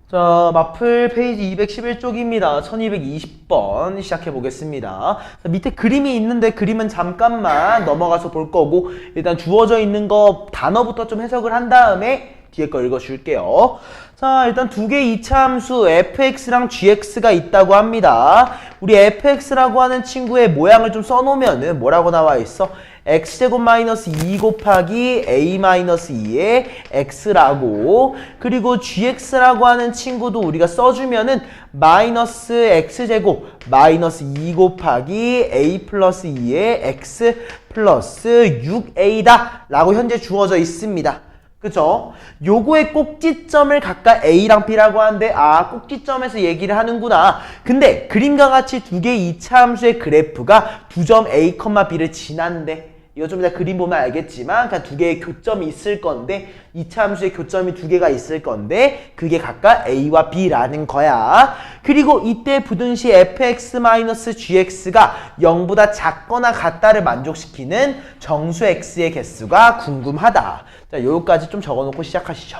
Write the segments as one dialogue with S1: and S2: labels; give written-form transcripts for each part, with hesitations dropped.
S1: 자, 마플 페이지 211쪽입니다. 1220번 시작해 보겠습니다. 밑에 그림이 있는데 그림은 잠깐만 넘어가서 볼 거고 일단 주어져 있는 거 단어부터 좀 해석을 한 다음에 뒤에 거 읽어줄게요. 자, 일단 두 개의 이차함수 fx랑 gx가 있다고 합니다. 우리 fx라고 하는 친구의 모양을 좀 써놓으면은 뭐라고 나와 있어? x제곱 마이너스 2 곱하기 a 마이너스 2의 x라고, 그리고 gx라고 하는 친구도 우리가 써주면은 마이너스 x제곱 마이너스 2 곱하기 a 플러스 2의 x 플러스 6a다 라고 현재 주어져 있습니다. 그쵸? 요거의 꼭지점을 각각 A랑 B라고 하는데 아, 꼭지점에서 얘기를 하는구나. 근데 그림과 같이 두 개의 이차함수의 그래프가 두 점 A, B를 지난대. 이거 좀 이따 그림 보면 알겠지만 그냥 두 개의 교점이 있을 건데 이차함수의 교점이 두 개가 있을 건데 그게 각각 A와 B라는 거야. 그리고 이때 부등시 fx-gx가 0보다 작거나 같다를 만족시키는 정수 x의 개수가 궁금하다. 자, 요거까지 좀 적어놓고 시작하시죠.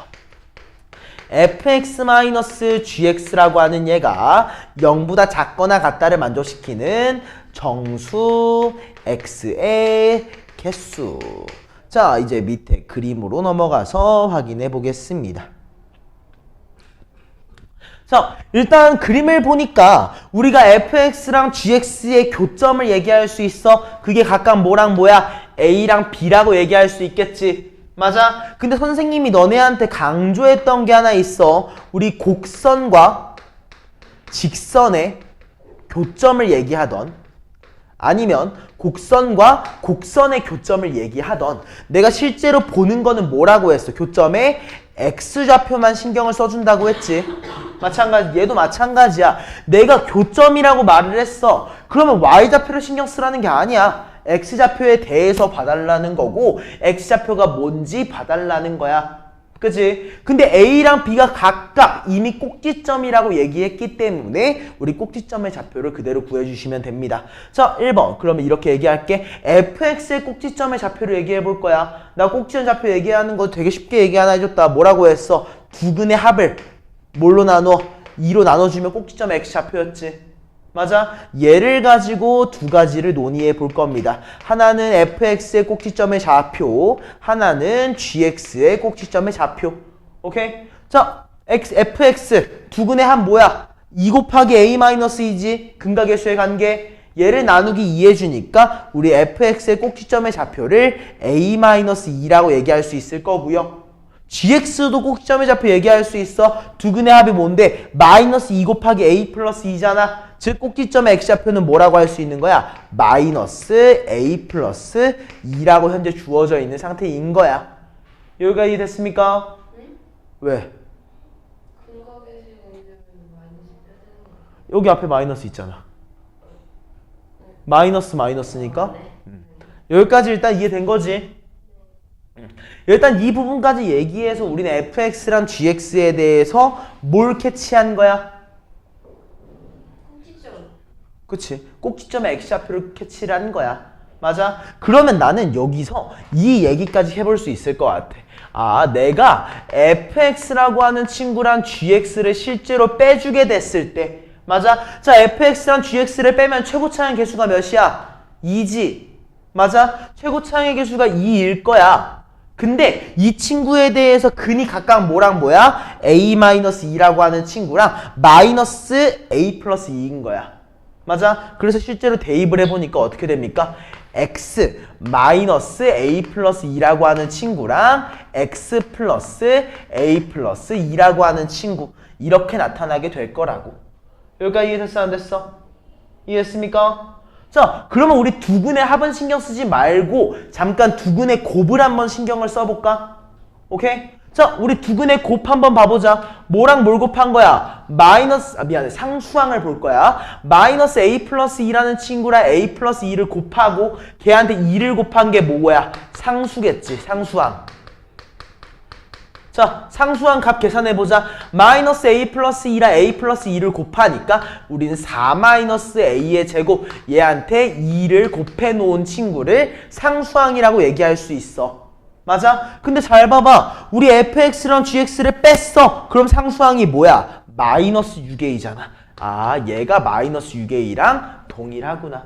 S1: fx-gx라고 하는 얘가 0보다 작거나 같다를 만족시키는 정수 x의 개수. 자, 이제 밑에 그림으로 넘어가서 확인해 보겠습니다. 자, 일단 그림을 보니까 우리가 fx랑 gx의 교점을 얘기할 수 있어. 그게 각각 뭐랑 뭐야? a랑 b라고 얘기할 수 있겠지. 맞아? 근데 선생님이 너네한테 강조했던 게 하나 있어. 우리 곡선과 직선의 교점을 얘기하던, 아니면 곡선과 곡선의 교점을 얘기하던, 내가 실제로 보는 거는 뭐라고 했어? 교점에 x좌표만 신경을 써준다고 했지. 마찬가지, 얘도 마찬가지야. 내가 교점이라고 말을 했어. 그러면 y좌표를 신경 쓰라는 게 아니야. x좌표에 대해서 봐달라는 거고 x좌표가 뭔지 봐달라는 거야. 그치? 근데 A랑 B가 각각 이미 꼭지점이라고 얘기했기 때문에 우리 꼭지점의 좌표를 그대로 구해주시면 됩니다. 자, 1번. 그러면 이렇게 얘기할게. fx의 꼭지점의 좌표를 얘기해 볼 거야. 나 꼭지점 좌표 얘기하는 거 되게 쉽게 얘기 하나 해줬다. 뭐라고 했어? 두근의 합을 뭘로 나눠? 2로 나눠주면 꼭지점 x 좌표였지. 맞아? 얘를 가지고 두 가지를 논의해 볼 겁니다. 하나는 fx의 꼭지점의 좌표, 하나는 gx의 꼭지점의 좌표. 오케이? 자, fx 두근의 합 뭐야? 2 곱하기 a-2지. 근각의 수의 관계. 얘를 나누기 2 해주니까 우리 fx의 꼭지점의 좌표를 a-2라고 얘기할 수 있을 거고요. gx도 꼭지점의 좌표 얘기할 수 있어. 두근의 합이 뭔데? 마이너스 2 곱하기 a 플러스 2잖아. 즉 꼭지점의 x좌표는 뭐라고 할 수 있는 거야? 마이너스 a 플러스 2라고 현재 주어져 있는 상태인 거야. 여기가 이해됐습니까?
S2: 네?
S1: 왜?
S2: 근각의 수가 있으면 마이너스 빼야 되는 거
S1: 여기 앞에 마이너스 있잖아. 마이너스니까 여기까지 일단 이해된 거지. 일단 이 부분까지 얘기해서 우리는 fx랑 gx에 대해서 뭘 캐치한 거야?
S2: 꼭지점.
S1: 그치? 꼭지점의 x좌표를 캐치라는 거야. 맞아? 그러면 나는 여기서 이 얘기까지 해볼 수 있을 것 같아. 아, 내가 fx라고 하는 친구랑 gx를 실제로 빼주게 됐을 때, 맞아? 자, fx랑 gx를 빼면 최고차항의 개수가 몇이야? 2지. 맞아? 최고차항의 개수가 2일 거야. 근데 이 친구에 대해서 근이 각각 뭐랑 뭐야? a-2라고 하는 친구랑 마이너스 a 플러스 2인 거야. 맞아? 그래서 실제로 대입을 해보니까 어떻게 됩니까? x 마이너스 a 플러스 2라고 하는 친구랑 x 플러스 a 플러스 2라고 하는 친구, 이렇게 나타나게 될 거라고. 여기까지 이해됐어? 안 됐어? 이해했습니까? 자, 그러면 우리 두근의 합은 신경 쓰지 말고 잠깐 두근의 곱을 한번 신경을 써볼까? 오케이? 자, 우리 두근의 곱 한번 봐보자. 뭐랑 뭘 곱한 거야? 상수항을 볼 거야. 마이너스 a 플러스 2라는 친구랑 a 플러스 2를 곱하고 걔한테 2를 곱한 게 뭐야? 상수겠지, 상수항. 자, 상수항 값 계산해보자. 마이너스 a 플러스 2랑 a 플러스 2를 곱하니까 우리는 4 마이너스 a의 제곱, 얘한테 2를 곱해놓은 친구를 상수항이라고 얘기할 수 있어. 맞아? 근데 잘 봐봐. 우리 fx랑 gx를 뺐어. 그럼 상수항이 뭐야? 마이너스 6a잖아. 아, 얘가 마이너스 6a랑 동일하구나.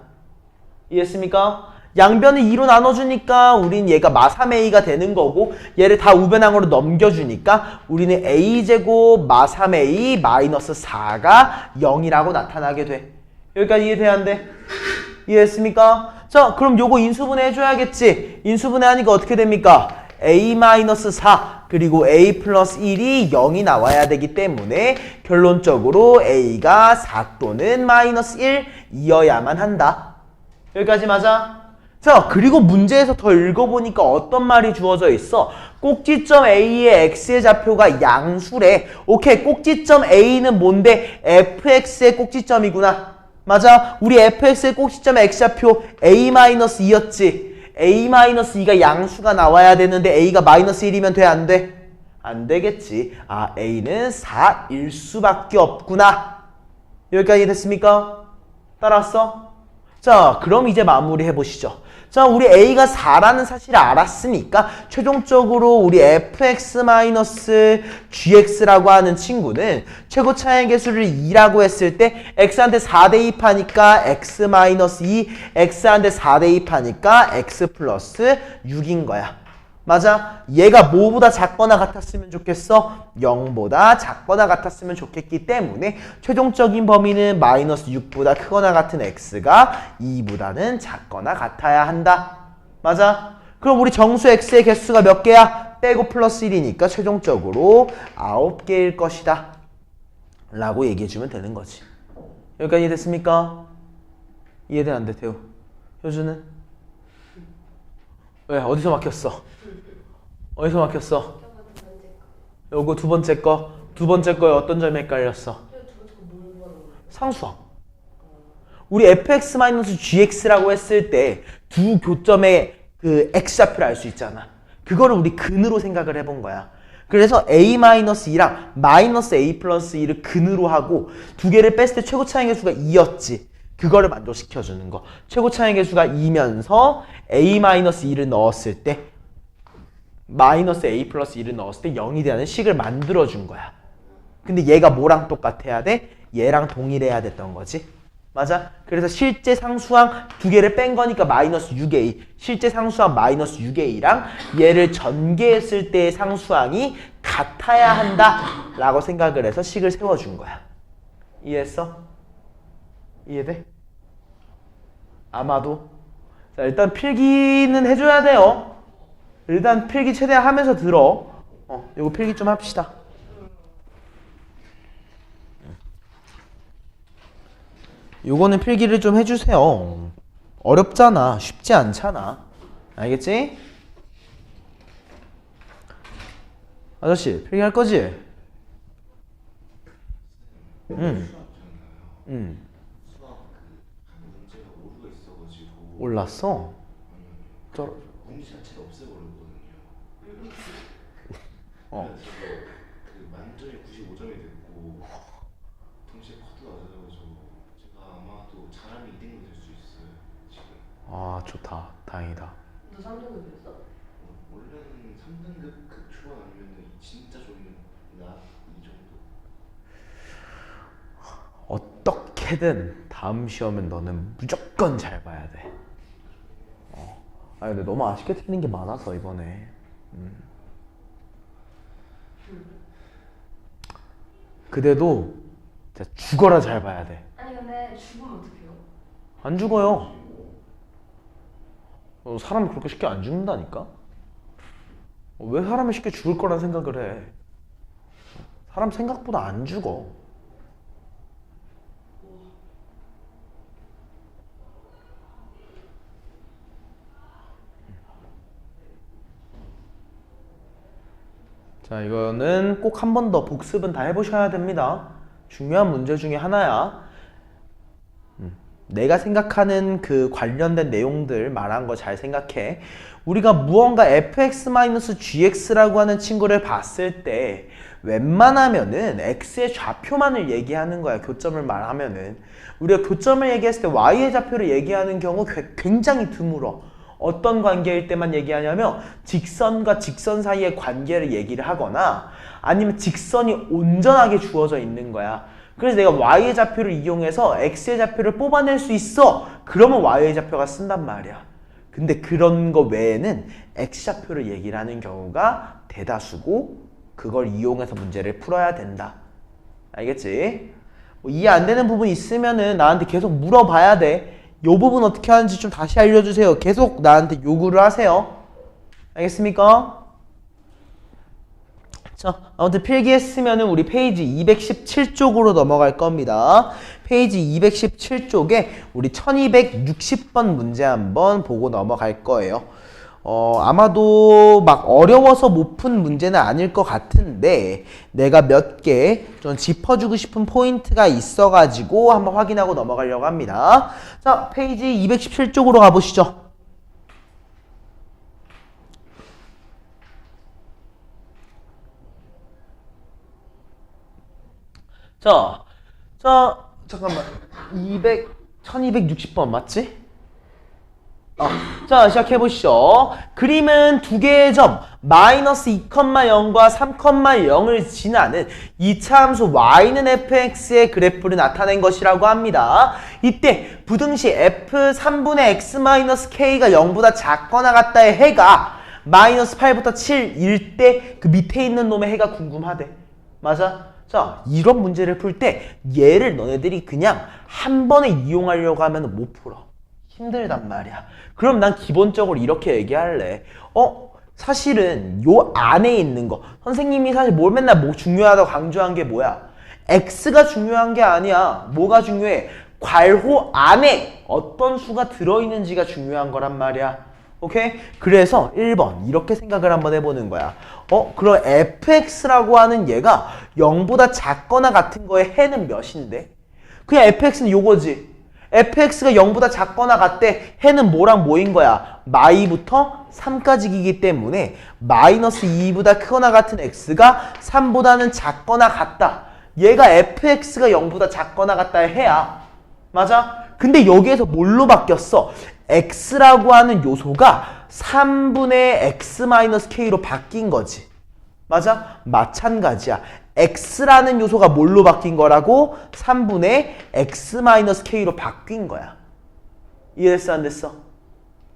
S1: 이해했습니까? 양변을 2로 나눠주니까 우린 얘가 마3a가 되는 거고 얘를 다 우변항으로 넘겨주니까 우리는 a제곱 마3a 마이너스 4가 0이라고 나타나게 돼. 여기까지 이해돼야 안 돼? 이해했습니까? 자, 그럼 요거 인수분해 해줘야겠지. 인수분해 하니까 어떻게 됩니까? a-4 그리고 a 플러스 1이 0이 나와야 되기 때문에 결론적으로 a가 4 또는 마이너스 1이어야만 한다. 여기까지 맞아? 자, 그리고 문제에서 더 읽어보니까 어떤 말이 주어져 있어? 꼭지점 A의 X의 좌표가 양수래. 오케이, 꼭지점 A는 뭔데? fx의 꼭지점이구나. 맞아? 우리 fx의 꼭지점의 x좌표 a-2였지. a-2가 양수가 나와야 되는데 a가 마이너스 1이면 돼? 안 돼? 안 되겠지. 아, a는 4일 수밖에 없구나. 여기까지 됐습니까? 따라왔어? 자, 그럼 이제 마무리 해보시죠. 자, 우리 a가 4라는 사실을 알았으니까 최종적으로 우리 fx-gx라고 하는 친구는 최고 차이의 개수를 2라고 했을 때 x한테 4 대입하니까 x-2, x한테 4 대입하니까 x 플러스 6인 거야. 맞아? 얘가 뭐보다 작거나 같았으면 좋겠어? 0보다 작거나 같았으면 좋겠기 때문에 최종적인 범위는 마이너스 6보다 크거나 같은 x가 2보다는 작거나 같아야 한다. 맞아? 그럼 우리 정수 x의 개수가 몇 개야? 빼고 플러스 1이니까 최종적으로 9개일 것이다. 라고 얘기해주면 되는 거지. 여기까지 이해됐습니까? 이해돼 안 돼, 태우? 효주는? 왜? 어디서 막혔어? 어디서 막혔어? 요거 두 번째 거. 두 번째 거에 어떤 점이 헷갈렸어? 상수항. 우리 fx-gx라고 했을 때 두 교점의 그 x좌표를 알 수 있잖아. 그거를 우리 근으로 생각을 해본 거야. 그래서 a-2랑 마이너스 a 플러스 2를 근으로 하고 두 개를 뺐을 때 최고 차이 개수가 2였지. 그거를 만족시켜주는 거. 최고 차이 개수가 2면서 a-2를 넣었을 때 마이너스 a 플러스 1을 넣었을 때 0이 되는 식을 만들어준 거야. 근데 얘가 뭐랑 똑같아야 돼? 얘랑 동일해야 됐던 거지. 맞아? 그래서 실제 상수항 두 개를 뺀 거니까 마이너스 6a. 실제 상수항 마이너스 6a랑 얘를 전개했을 때의 상수항이 같아야 한다 라고 생각을 해서 식을 세워준 거야. 이해했어? 이해돼? 아마도. 자, 일단 필기는 해줘야 돼요. 일단 필기 최대한 하면서 들어. 요거 필기 좀 합시다. 요거는 필기를 좀 해주세요. 어렵잖아. 쉽지 않잖아. 알겠지? 아저씨, 필기 할 거지? 응. 올랐어?
S3: 공지 자체를 없애버렸거든요. 그 만점이 95점이 됐고 동시에 커도 낮아져가지고 제가 아마도 잘하면 2등이 될 수 있어요 지금.
S1: 아, 좋다. 다행이다.
S2: 너 3등급 됐어?
S3: 원래는 3등급 그 초반 아니면 진짜 좋으면 나2 정도.
S1: 어떻게든 다음 시험은 너는 무조건 잘 봐야 돼. 아, 근데 너무 아쉽게 틀린 게 많아서 이번에. 그래도 진짜 죽어라 잘 봐야 돼.
S2: 아니 근데 죽으면 어떡해요?
S1: 안 죽어요. 사람이 그렇게 쉽게 안 죽는다니까? 왜 사람이 쉽게 죽을 거란 생각을 해? 사람 생각보다 안 죽어. 자, 이거는 꼭 한 번 더 복습은 다 해보셔야 됩니다. 중요한 문제 중에 하나야. 내가 생각하는 그 관련된 내용들 말한 거 잘 생각해. 우리가 무언가 fx-gx라고 하는 친구를 봤을 때 웬만하면은 x의 좌표만을 얘기하는 거야. 교점을 말하면은. 우리가 교점을 얘기했을 때 y의 좌표를 얘기하는 경우 굉장히 드물어. 어떤 관계일 때만 얘기하냐면 직선과 직선 사이의 관계를 얘기를 하거나 아니면 직선이 온전하게 주어져 있는 거야. 그래서 내가 y의 좌표를 이용해서 x의 좌표를 뽑아낼 수 있어. 그러면 y의 좌표가 쓴단 말이야. 근데 그런 거 외에는 x좌표를 얘기를 하는 경우가 대다수고 그걸 이용해서 문제를 풀어야 된다. 알겠지? 뭐 이해 안 되는 부분 있으면은 나한테 계속 물어봐야 돼. 요 부분 어떻게 하는지 좀 다시 알려주세요. 계속 나한테 요구를 하세요. 알겠습니까? 자, 아무튼 필기했으면은 우리 페이지 217쪽으로 넘어갈 겁니다. 페이지 217쪽에 우리 1260번 문제 한번 보고 넘어갈 거예요. 아마도 막 어려워서 못 푼 문제는 아닐 것 같은데 내가 몇 개 좀 짚어주고 싶은 포인트가 있어가지고 한번 확인하고 넘어가려고 합니다. 자, 페이지 217쪽으로 가보시죠. 잠깐만. 1260번 맞지? 자, 시작해보시죠. 그림은 두 개의 점, 마이너스 2,0과 3,0을 지나는 이차 함수 y는 fx의 그래프를 나타낸 것이라고 합니다. 이때 부등식 f 3분의 x-k가 0보다 작거나 같다의 해가 마이너스 8부터 7일 때 그 밑에 있는 놈의 해가 궁금하대. 맞아? 자, 이런 문제를 풀 때 얘를 너네들이 그냥 한 번에 이용하려고 하면 못 풀어. 힘들단 말이야. 그럼 난 기본적으로 이렇게 얘기할래. 사실은 요 안에 있는 거. 선생님이 사실 뭘 맨날 뭐 중요하다고 강조한 게 뭐야? x가 중요한 게 아니야. 뭐가 중요해? 괄호 안에 어떤 수가 들어있는지가 중요한 거란 말이야. 오케이? 그래서 1번 이렇게 생각을 한번 해보는 거야. 그럼 fx라고 하는 얘가 0보다 작거나 같은 거의 해는 몇인데? 그냥 fx는 요거지. fx가 0보다 작거나 같대. 해는 뭐랑 뭐인 거야? 마이부터 3까지이기 때문에 마이너스 2보다 크거나 같은 x가 3보다는 작거나 같다. 얘가 fx가 0보다 작거나 같다의 해야. 맞아? 근데 여기에서 뭘로 바뀌었어? x라고 하는 요소가 3분의 x-k로 바뀐 거지. 맞아? 마찬가지야. x라는 요소가 뭘로 바뀐 거라고? 3분의 x-k로 바뀐 거야. 이해했어? 안 됐어?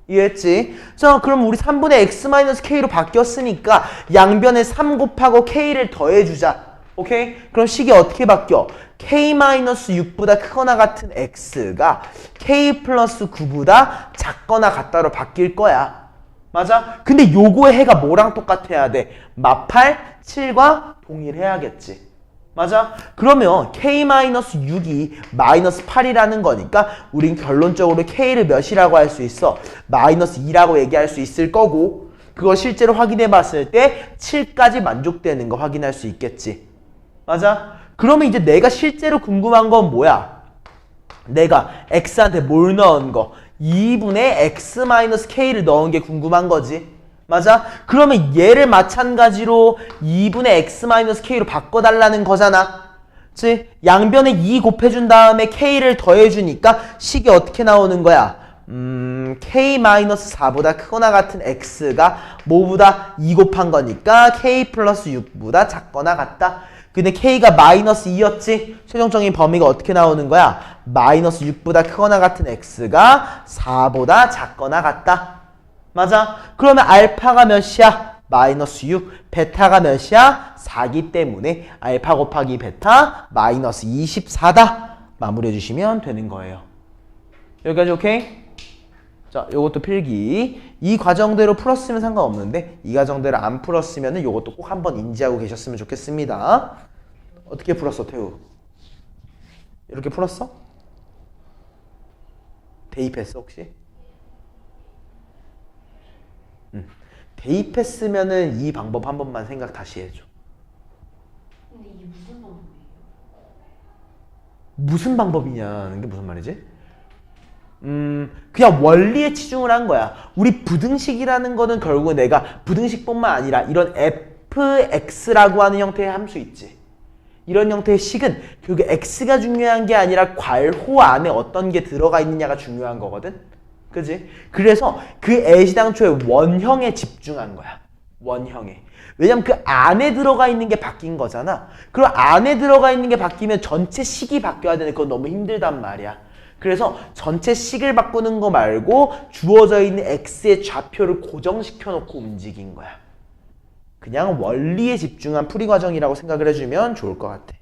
S1: 이해했지? 자, 그럼 우리 3분의 x-k로 바뀌었으니까 양변에 3 곱하고 k를 더해주자. 오케이? 그럼 식이 어떻게 바뀌어? k-6보다 크거나 같은 x가 k 플러스 9보다 작거나 같다로 바뀔 거야. 맞아? 근데 요거의 해가 뭐랑 똑같아야 돼? 마팔 7과 동일해야겠지. 맞아? 그러면 k-6이 마이너스 8이라는 거니까 우린 결론적으로 k를 몇이라고 할 수 있어? 마이너스 2라고 얘기할 수 있을 거고 그거 실제로 확인해 봤을 때 7까지 만족되는 거 확인할 수 있겠지. 맞아? 그러면 이제 내가 실제로 궁금한 건 뭐야? 내가 x한테 뭘 넣은 거? 2분의 x-k를 넣은 게 궁금한 거지. 맞아? 그러면 얘를 마찬가지로 2분의 x-k로 바꿔달라는 거잖아. 그치? 양변에 2 곱해준 다음에 k를 더해주니까 식이 어떻게 나오는 거야? k-4보다 크거나 같은 x가 뭐보다 2 곱한 거니까 k 플러스 6보다 작거나 같다. 근데 k가 마이너스 2였지? 최종적인 범위가 어떻게 나오는 거야? 마이너스 6보다 크거나 같은 x가 4보다 작거나 같다. 맞아? 그러면 알파가 몇이야? 마이너스 6. 베타가 몇이야? 4기 때문에 알파 곱하기 베타 마이너스 24다. 마무리해 주시면 되는 거예요. 여기까지 오케이? 자, 요것도 필기. 이 과정대로 풀었으면 상관없는데 이 과정대로 안 풀었으면 요것도 꼭 한번 인지하고 계셨으면 좋겠습니다. 어떻게 풀었어, 태우? 이렇게 풀었어? 대입했어, 혹시? 대입했으면은 이 방법 한 번만 생각 다시 해줘.
S2: 근데 이게 무슨 방법이에요?
S1: 무슨 방법이냐는 게 무슨 말이지? 그냥 원리에 치중을 한 거야. 우리 부등식이라는 거는 결국 내가 부등식뿐만 아니라 이런 fx라고 하는 형태의 함수 있지. 이런 형태의 식은 결국 x가 중요한 게 아니라 괄호 안에 어떤 게 들어가 있느냐가 중요한 거거든. 그지? 그래서 그 애시당초의 원형에 집중한 거야. 원형에. 왜냐면 그 안에 들어가 있는 게 바뀐 거잖아. 그럼 안에 들어가 있는 게 바뀌면 전체 식이 바뀌어야 되는 건 너무 힘들단 말이야. 그래서 전체 식을 바꾸는 거 말고 주어져 있는 x의 좌표를 고정시켜 놓고 움직인 거야. 그냥 원리에 집중한 풀이 과정이라고 생각을 해주면 좋을 것 같아.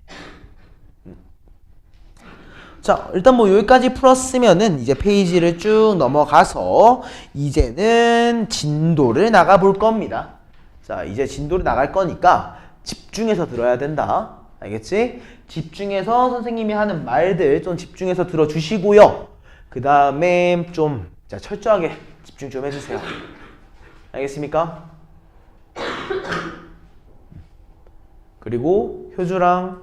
S1: 자, 일단 뭐 여기까지 풀었으면은 이제 페이지를 쭉 넘어가서 이제는 진도를 나가 볼 겁니다. 자, 이제 진도를 나갈 거니까 집중해서 들어야 된다. 알겠지? 집중해서 선생님이 하는 말들 좀 집중해서 들어주시고요. 그 다음에 좀 철저하게 집중 좀 해주세요. 알겠습니까? 그리고 효주랑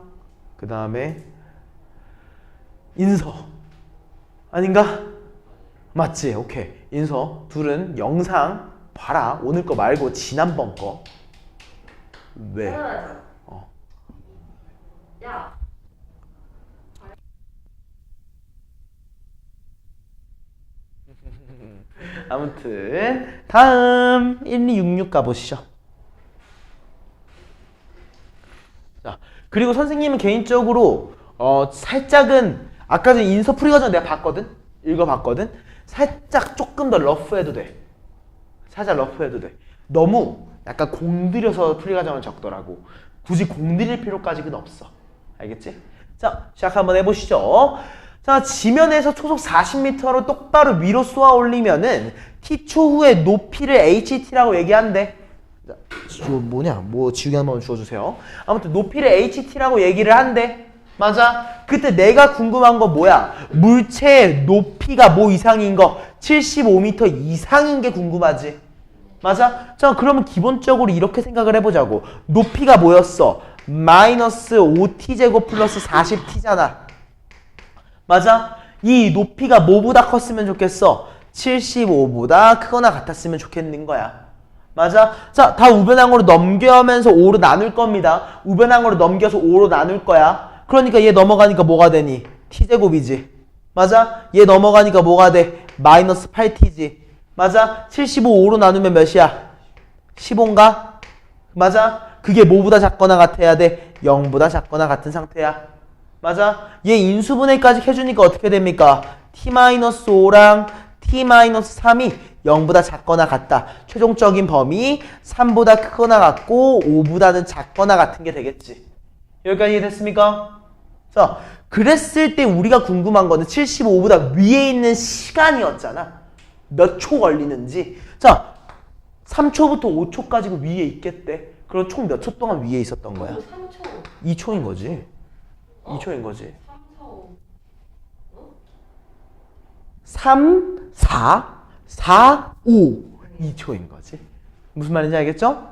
S1: 그 다음에 인서 아닌가? 맞지? 오케이. 인서 둘은 영상 봐라. 오늘 거 말고 지난번 거. 왜?
S2: 야.
S1: 아무튼 다음 1266 가보시죠. 자, 그리고 선생님은 개인적으로 살짝은 아까 전에 인서 풀이 과정 내가 봤거든? 읽어봤거든? 살짝 조금 더 러프해도 돼. 살짝 러프해도 돼. 너무 약간 공들여서 풀이 과정을 적더라고. 굳이 공들일 필요까지는 없어. 알겠지? 자, 시작 한번 해보시죠. 자, 지면에서 초속 40m로 똑바로 위로 쏘아 올리면은 t초 후에 높이를 ht라고 얘기한대. 자, 뭐 지우개 한번 주워주세요. 아무튼 높이를 ht라고 얘기를 한대. 맞아. 그때 내가 궁금한 거 뭐야? 물체의 높이가 뭐 이상인 거? 75m 이상인 게 궁금하지. 맞아? 자, 그러면 기본적으로 이렇게 생각을 해보자고. 높이가 뭐였어? 마이너스 5t제곱 플러스 40t잖아. 맞아? 이 높이가 뭐보다 컸으면 좋겠어? 75보다 크거나 같았으면 좋겠는 거야. 맞아? 자, 다 우변항으로 넘겨면서 5로 나눌 겁니다. 우변항으로 넘겨서 5로 나눌 거야. 그러니까 얘 넘어가니까 뭐가 되니? t제곱이지. 맞아? 얘 넘어가니까 뭐가 돼? 마이너스 8t지. 맞아? 75, 5로 나누면 몇이야? 15인가? 맞아? 그게 뭐보다 작거나 같아야 돼? 0보다 작거나 같은 상태야. 맞아? 얘 인수분해까지 해주니까 어떻게 됩니까? t-5랑 t-3이 0보다 작거나 같다. 최종적인 범위 3보다 크거나 같고 5보다는 작거나 같은 게 되겠지. 여기까지 이해됐습니까? 자, 그랬을 때 우리가 궁금한 거는 75보다 위에 있는 시간이었잖아. 몇 초 걸리는지. 자, 3초부터 5초까지 그 위에 있겠대. 그럼 총 몇 초 동안 위에 있었던 거야?
S2: 3초.
S1: 2초인 거지. 2초인 거지. 3, 4, 4, 5. 2초인 거지. 무슨 말인지 알겠죠?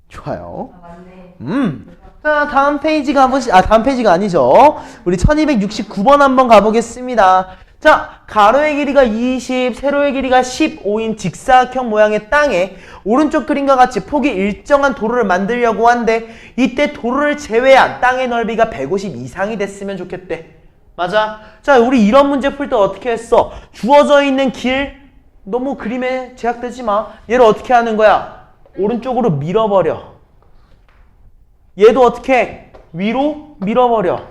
S1: 좋아요.
S2: 아, 맞네.
S1: 자, 다음 페이지 다음 페이지가 아니죠. 우리 1269번 한번 가보겠습니다. 자, 가로의 길이가 20, 세로의 길이가 15인 직사각형 모양의 땅에 오른쪽 그림과 같이 폭이 일정한 도로를 만들려고 한데 이때 도로를 제외한 땅의 넓이가 150 이상이 됐으면 좋겠대. 맞아? 자, 우리 이런 문제 풀 때 어떻게 했어? 주어져 있는 길 너무 그림에 제약되지 마. 얘를 어떻게 하는 거야? 오른쪽으로 밀어버려. 얘도 어떻게 해? 위로 밀어버려.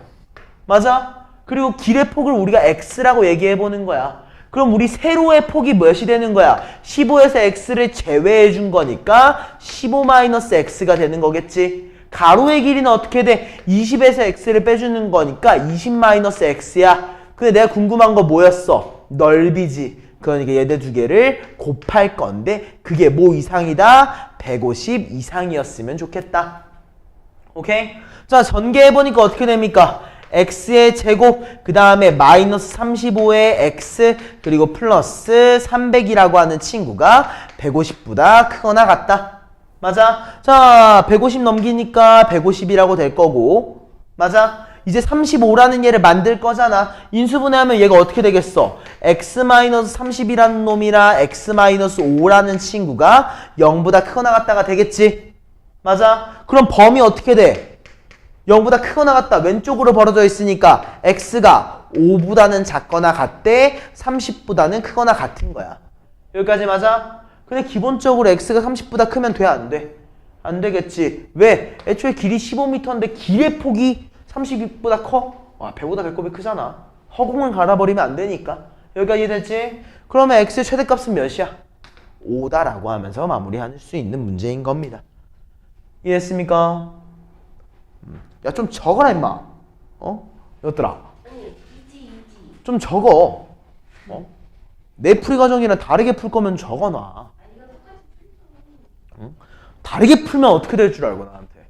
S1: 맞아? 그리고 길의 폭을 우리가 x라고 얘기해보는 거야. 그럼 우리 세로의 폭이 몇이 되는 거야? 15에서 x를 제외해 준 거니까 15-x가 되는 거겠지. 가로의 길이는 어떻게 돼? 20에서 x를 빼주는 거니까 20-x야. 근데 내가 궁금한 거 뭐였어? 넓이지. 그러니까 얘들 두 개를 곱할 건데 그게 뭐 이상이다? 150 이상이었으면 좋겠다. 오케이? 자, 전개해보니까 어떻게 됩니까? x의 제곱, 그 다음에 마이너스 35의 x, 그리고 플러스 300이라고 하는 친구가 150보다 크거나 같다. 맞아? 자, 150 넘기니까 150이라고 될 거고. 맞아? 이제 35라는 얘를 만들 거잖아. 인수분해하면 얘가 어떻게 되겠어? x-30이라는 놈이랑 x-5라는 친구가 0보다 크거나 같다가 되겠지? 맞아? 그럼 범위 어떻게 돼? 0보다 크거나 같다. 왼쪽으로 벌어져 있으니까 x가 5보다는 작거나 같대, 30보다는 크거나 같은 거야. 여기까지 맞아? 근데 기본적으로 x가 30보다 크면 돼, 안 돼? 안 되겠지. 왜? 애초에 길이 15m인데 길의 폭이 30보다 커? 와, 배보다 배꼽이 크잖아. 허공을 갈아버리면 안 되니까. 여기까지 이해됐지? 그러면 x의 최대값은 몇이야? 5다라고 하면서 마무리할 수 있는 문제인 겁니다. 이해했습니까? 야, 좀 적어라, 임마. 이것들아.
S2: 아니 이지.
S1: 좀 적어. 내 풀이 과정이랑 다르게 풀 거면 적어놔.
S2: 아니가 똑같이 풀잖아.
S1: 다르게 풀면 어떻게 될 줄 알고 나한테.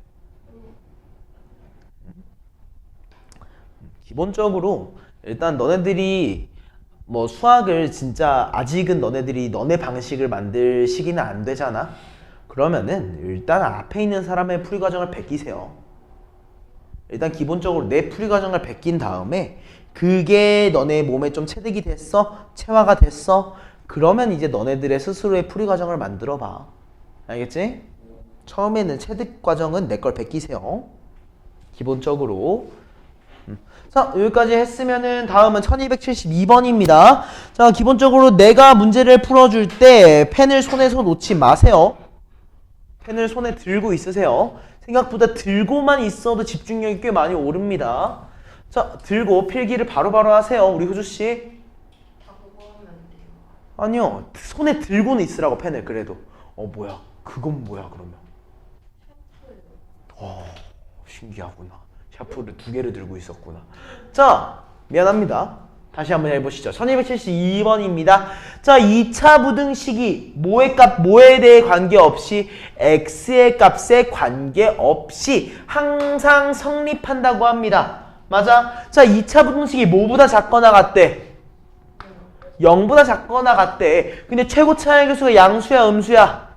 S1: 기본적으로 일단 너네들이 뭐 수학을 진짜 아직은 너네들이 너네 방식을 만들 시기는 안 되잖아. 그러면은 일단 앞에 있는 사람의 풀이 과정을 베끼세요. 일단 기본적으로 내 풀이 과정을 베낀 다음에 그게 너네 몸에 좀 체득이 됐어? 체화가 됐어? 그러면 이제 너네들의 스스로의 풀이 과정을 만들어 봐. 알겠지? 처음에는 체득 과정은 내 걸 베끼세요. 기본적으로. 자, 여기까지 했으면은 다음은 1272번입니다. 자, 기본적으로 내가 문제를 풀어줄 때 펜을 손에서 놓지 마세요. 펜을 손에 들고 있으세요. 생각보다 들고만 있어도 집중력이 꽤 많이 오릅니다. 자, 들고 필기를 바로바로 하세요. 우리 효주씨.
S2: 다 보고 하면 안 돼요.
S1: 아니요. 손에 들고는 있으라고 펜을 그래도. 뭐야. 그건 뭐야 그러면. 신기하구나. 샤프를 2개를 들고 있었구나. 자, 미안합니다. 다시 한번 해보시죠. 1272번입니다. 자, 2차 부등식이 뭐에 대해 관계없이 x의 값에 관계없이 항상 성립한다고 합니다. 맞아? 자, 2차 부등식이 뭐보다 작거나 같대? 0보다 작거나 같대. 근데 최고 차의 개수가 양수야, 음수야?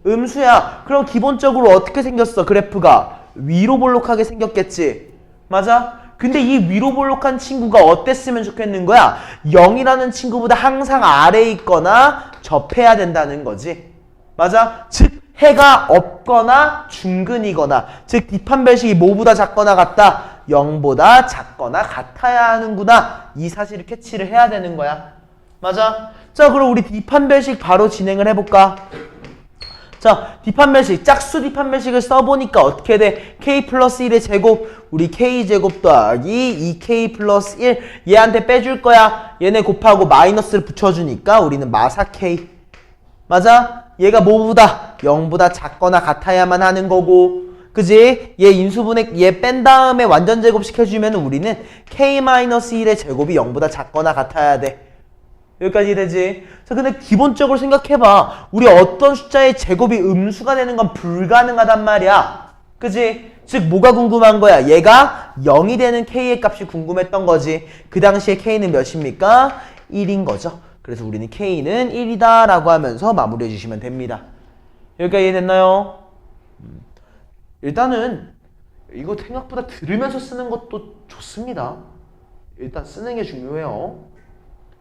S1: 음수야. 그럼 기본적으로 어떻게 생겼어, 그래프가? 위로 볼록하게 생겼겠지? 맞아? 근데 이 위로 볼록한 친구가 어땠으면 좋겠는 거야? 0이라는 친구보다 항상 아래에 있거나 접해야 된다는 거지. 맞아? 즉 해가 없거나 중근이거나, 즉 뒷판별식이 뭐보다 작거나 같다? 0보다 작거나 같아야 하는구나. 이 사실을 캐치를 해야 되는 거야. 맞아? 자, 그럼 우리 뒷판별식 바로 진행을 해볼까? 자, 뒷판별식, 짝수 뒷판별식을 써보니까 어떻게 돼? k 플러스 1의 제곱, 우리 k제곱 더하기 2k 플러스 1, 얘한테 빼줄 거야. 얘네 곱하고 마이너스를 붙여주니까 우리는 마사 k. 맞아? 얘가 뭐보다? 0보다 작거나 같아야만 하는 거고, 그지? 얘 인수분해, 얘 뺀 다음에 완전 제곱시켜주면 우리는 k-1의 제곱이 0보다 작거나 같아야 돼. 여기까지 되지? 자, 근데 기본적으로 생각해봐. 우리 어떤 숫자의 제곱이 음수가 되는 건 불가능하단 말이야. 그지? 즉 뭐가 궁금한 거야? 얘가 0이 되는 k의 값이 궁금했던 거지. 그 당시에 k는 몇입니까? 1인 거죠. 그래서 우리는 k는 1이다 라고 하면서 마무리해 주시면 됩니다. 여기까지 이해됐나요? 일단은 이거 생각보다 들으면서 쓰는 것도 좋습니다. 일단 쓰는 게 중요해요.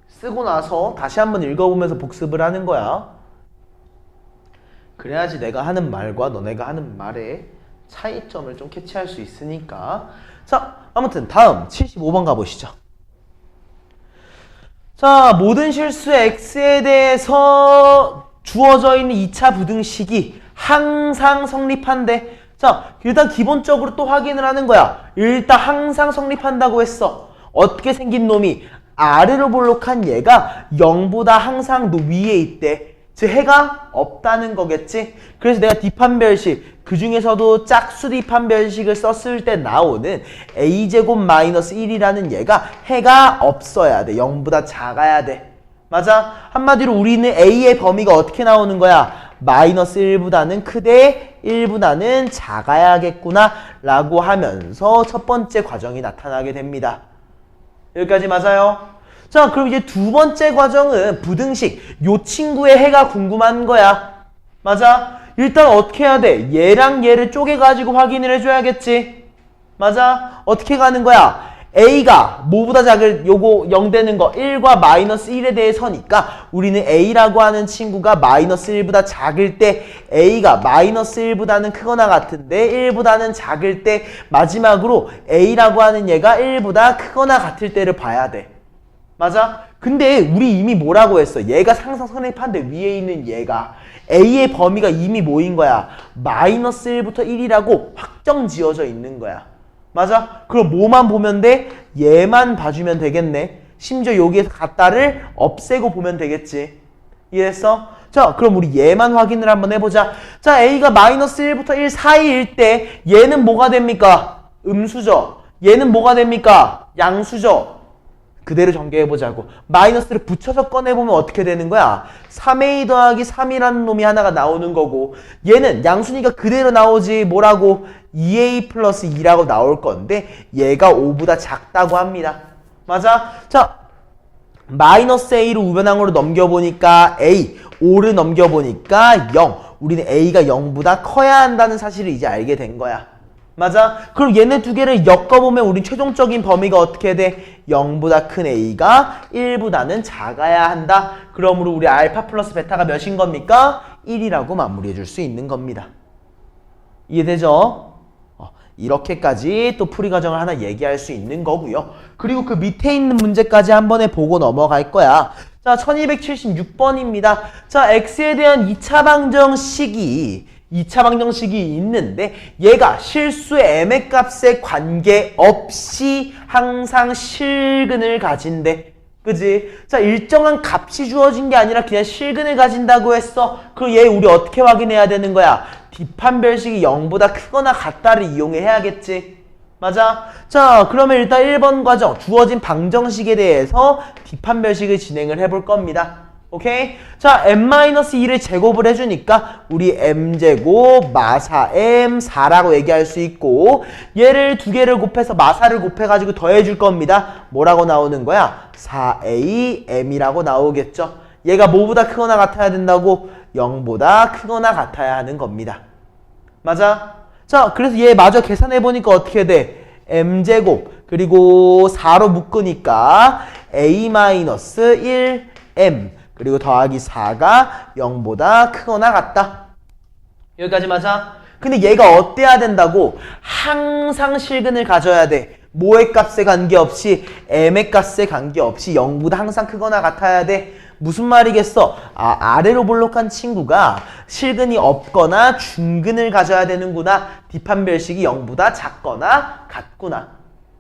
S1: 쓰고 나서 다시 한번 읽어보면서 복습을 하는 거야. 그래야지 내가 하는 말과 너네가 하는 말의 차이점을 좀 캐치할 수 있으니까. 자, 아무튼 다음 75번 가보시죠. 자, 모든 실수 x에 대해서 주어져 있는 2차 부등식이 항상 성립한대. 자, 일단 기본적으로 또 확인을 하는 거야. 일단 항상 성립한다고 했어. 어떻게 생긴 놈이? 아래로 볼록한 얘가 0보다 항상 위에 있대. 즉 해가 없다는 거겠지? 그래서 내가 뒷판별식, 그 중에서도 짝수 뒷판별식을 썼을 때 나오는 a제곱 마이너스 1이라는 얘가 해가 없어야 돼. 0보다 작아야 돼. 맞아? 한마디로 우리는 a의 범위가 어떻게 나오는 거야? 마이너스 1보다는 크되 1보다는 작아야겠구나 라고 하면서 첫 번째 과정이 나타나게 됩니다. 여기까지 맞아요? 자, 그럼 이제 두 번째 과정은 부등식. 요 친구의 해가 궁금한 거야. 맞아? 일단 어떻게 해야 돼? 얘랑 얘를 쪼개가지고 확인을 해줘야겠지. 맞아? 어떻게 가는 거야? A가 뭐보다 작을 요거 0 되는 거 1과 마이너스 1에 대해 서니까 우리는 A라고 하는 친구가 마이너스 1보다 작을 때 A가 마이너스 1보다는 크거나 같은데 1보다는 작을 때 마지막으로 A라고 하는 얘가 1보다 크거나 같을 때를 봐야 돼. 맞아? 근데 우리 이미 뭐라고 했어? 얘가 상상선행판데 위에 있는 얘가 A의 범위가 이미 뭐인 거야? 마이너스 1부터 1이라고 확정 지어져 있는 거야. 맞아? 그럼 뭐만 보면 돼? 얘만 봐주면 되겠네. 심지어 여기에서 갖다를 없애고 보면 되겠지. 이해했어? 자, 그럼 우리 얘만 확인을 한번 해보자. 자, A가 마이너스 1부터 1 사이일 때 얘는 뭐가 됩니까? 음수죠. 얘는 뭐가 됩니까? 양수죠. 그대로 전개해보자고. 마이너스를 붙여서 꺼내보면 어떻게 되는 거야? 3a 더하기 3이라는 놈이 하나가 나오는 거고 얘는 양수니까 그대로 나오지 뭐라고? 2a 플러스 2라고 나올 건데 얘가 5보다 작다고 합니다. 맞아? 자, 마이너스 a를 우변항으로 넘겨보니까 a, 5를 넘겨보니까 0. 우리는 a가 0보다 커야 한다는 사실을 이제 알게 된 거야. 맞아? 그럼 얘네 두 개를 엮어보면 우리 최종적인 범위가 어떻게 돼? 0보다 큰 A가 1보다는 작아야 한다. 그러므로 우리 알파 플러스 베타가 몇인 겁니까? 1이라고 마무리해 줄 수 있는 겁니다. 이해되죠? 이렇게까지 또 풀이 과정을 하나 얘기할 수 있는 거고요. 그리고 그 밑에 있는 문제까지 한 번에 보고 넘어갈 거야. 자, 1276번입니다. 자, X에 대한 2차 방정식이 있는데 얘가 실수의 m의 값에 관계없이 항상 실근을 가진대. 그지? 자, 일정한 값이 주어진 게 아니라 그냥 실근을 가진다고 했어. 그럼 얘 우리 어떻게 확인해야 되는 거야? 뒷판별식이 0보다 크거나 같다를 이용해야겠지. 맞아? 자, 그러면 일단 1번 과정 주어진 방정식에 대해서 뒷판별식을 진행을 해볼 겁니다. 오케이? 자, m-2를 제곱을 해주니까 우리 m제곱 마사 m4라고 얘기할 수 있고 얘를 두 개를 곱해서 마사를 곱해가지고 더해줄 겁니다. 뭐라고 나오는 거야? 4am이라고 나오겠죠? 얘가 뭐보다 크거나 같아야 된다고? 0보다 크거나 같아야 하는 겁니다. 맞아? 자, 그래서 얘 마저 계산해보니까 어떻게 돼? m제곱 그리고 4로 묶으니까 a-1m 그리고 더하기 4가 0보다 크거나 같다. 여기까지 맞아? 근데 얘가 어때야 된다고? 항상 실근을 가져야 돼. 뭐의 값에 관계없이 m의 값에 관계없이 0보다 항상 크거나 같아야 돼. 무슨 말이겠어? 아래로 볼록한 친구가 실근이 없거나 중근을 가져야 되는구나. 뒷판별식이 0보다 작거나 같구나.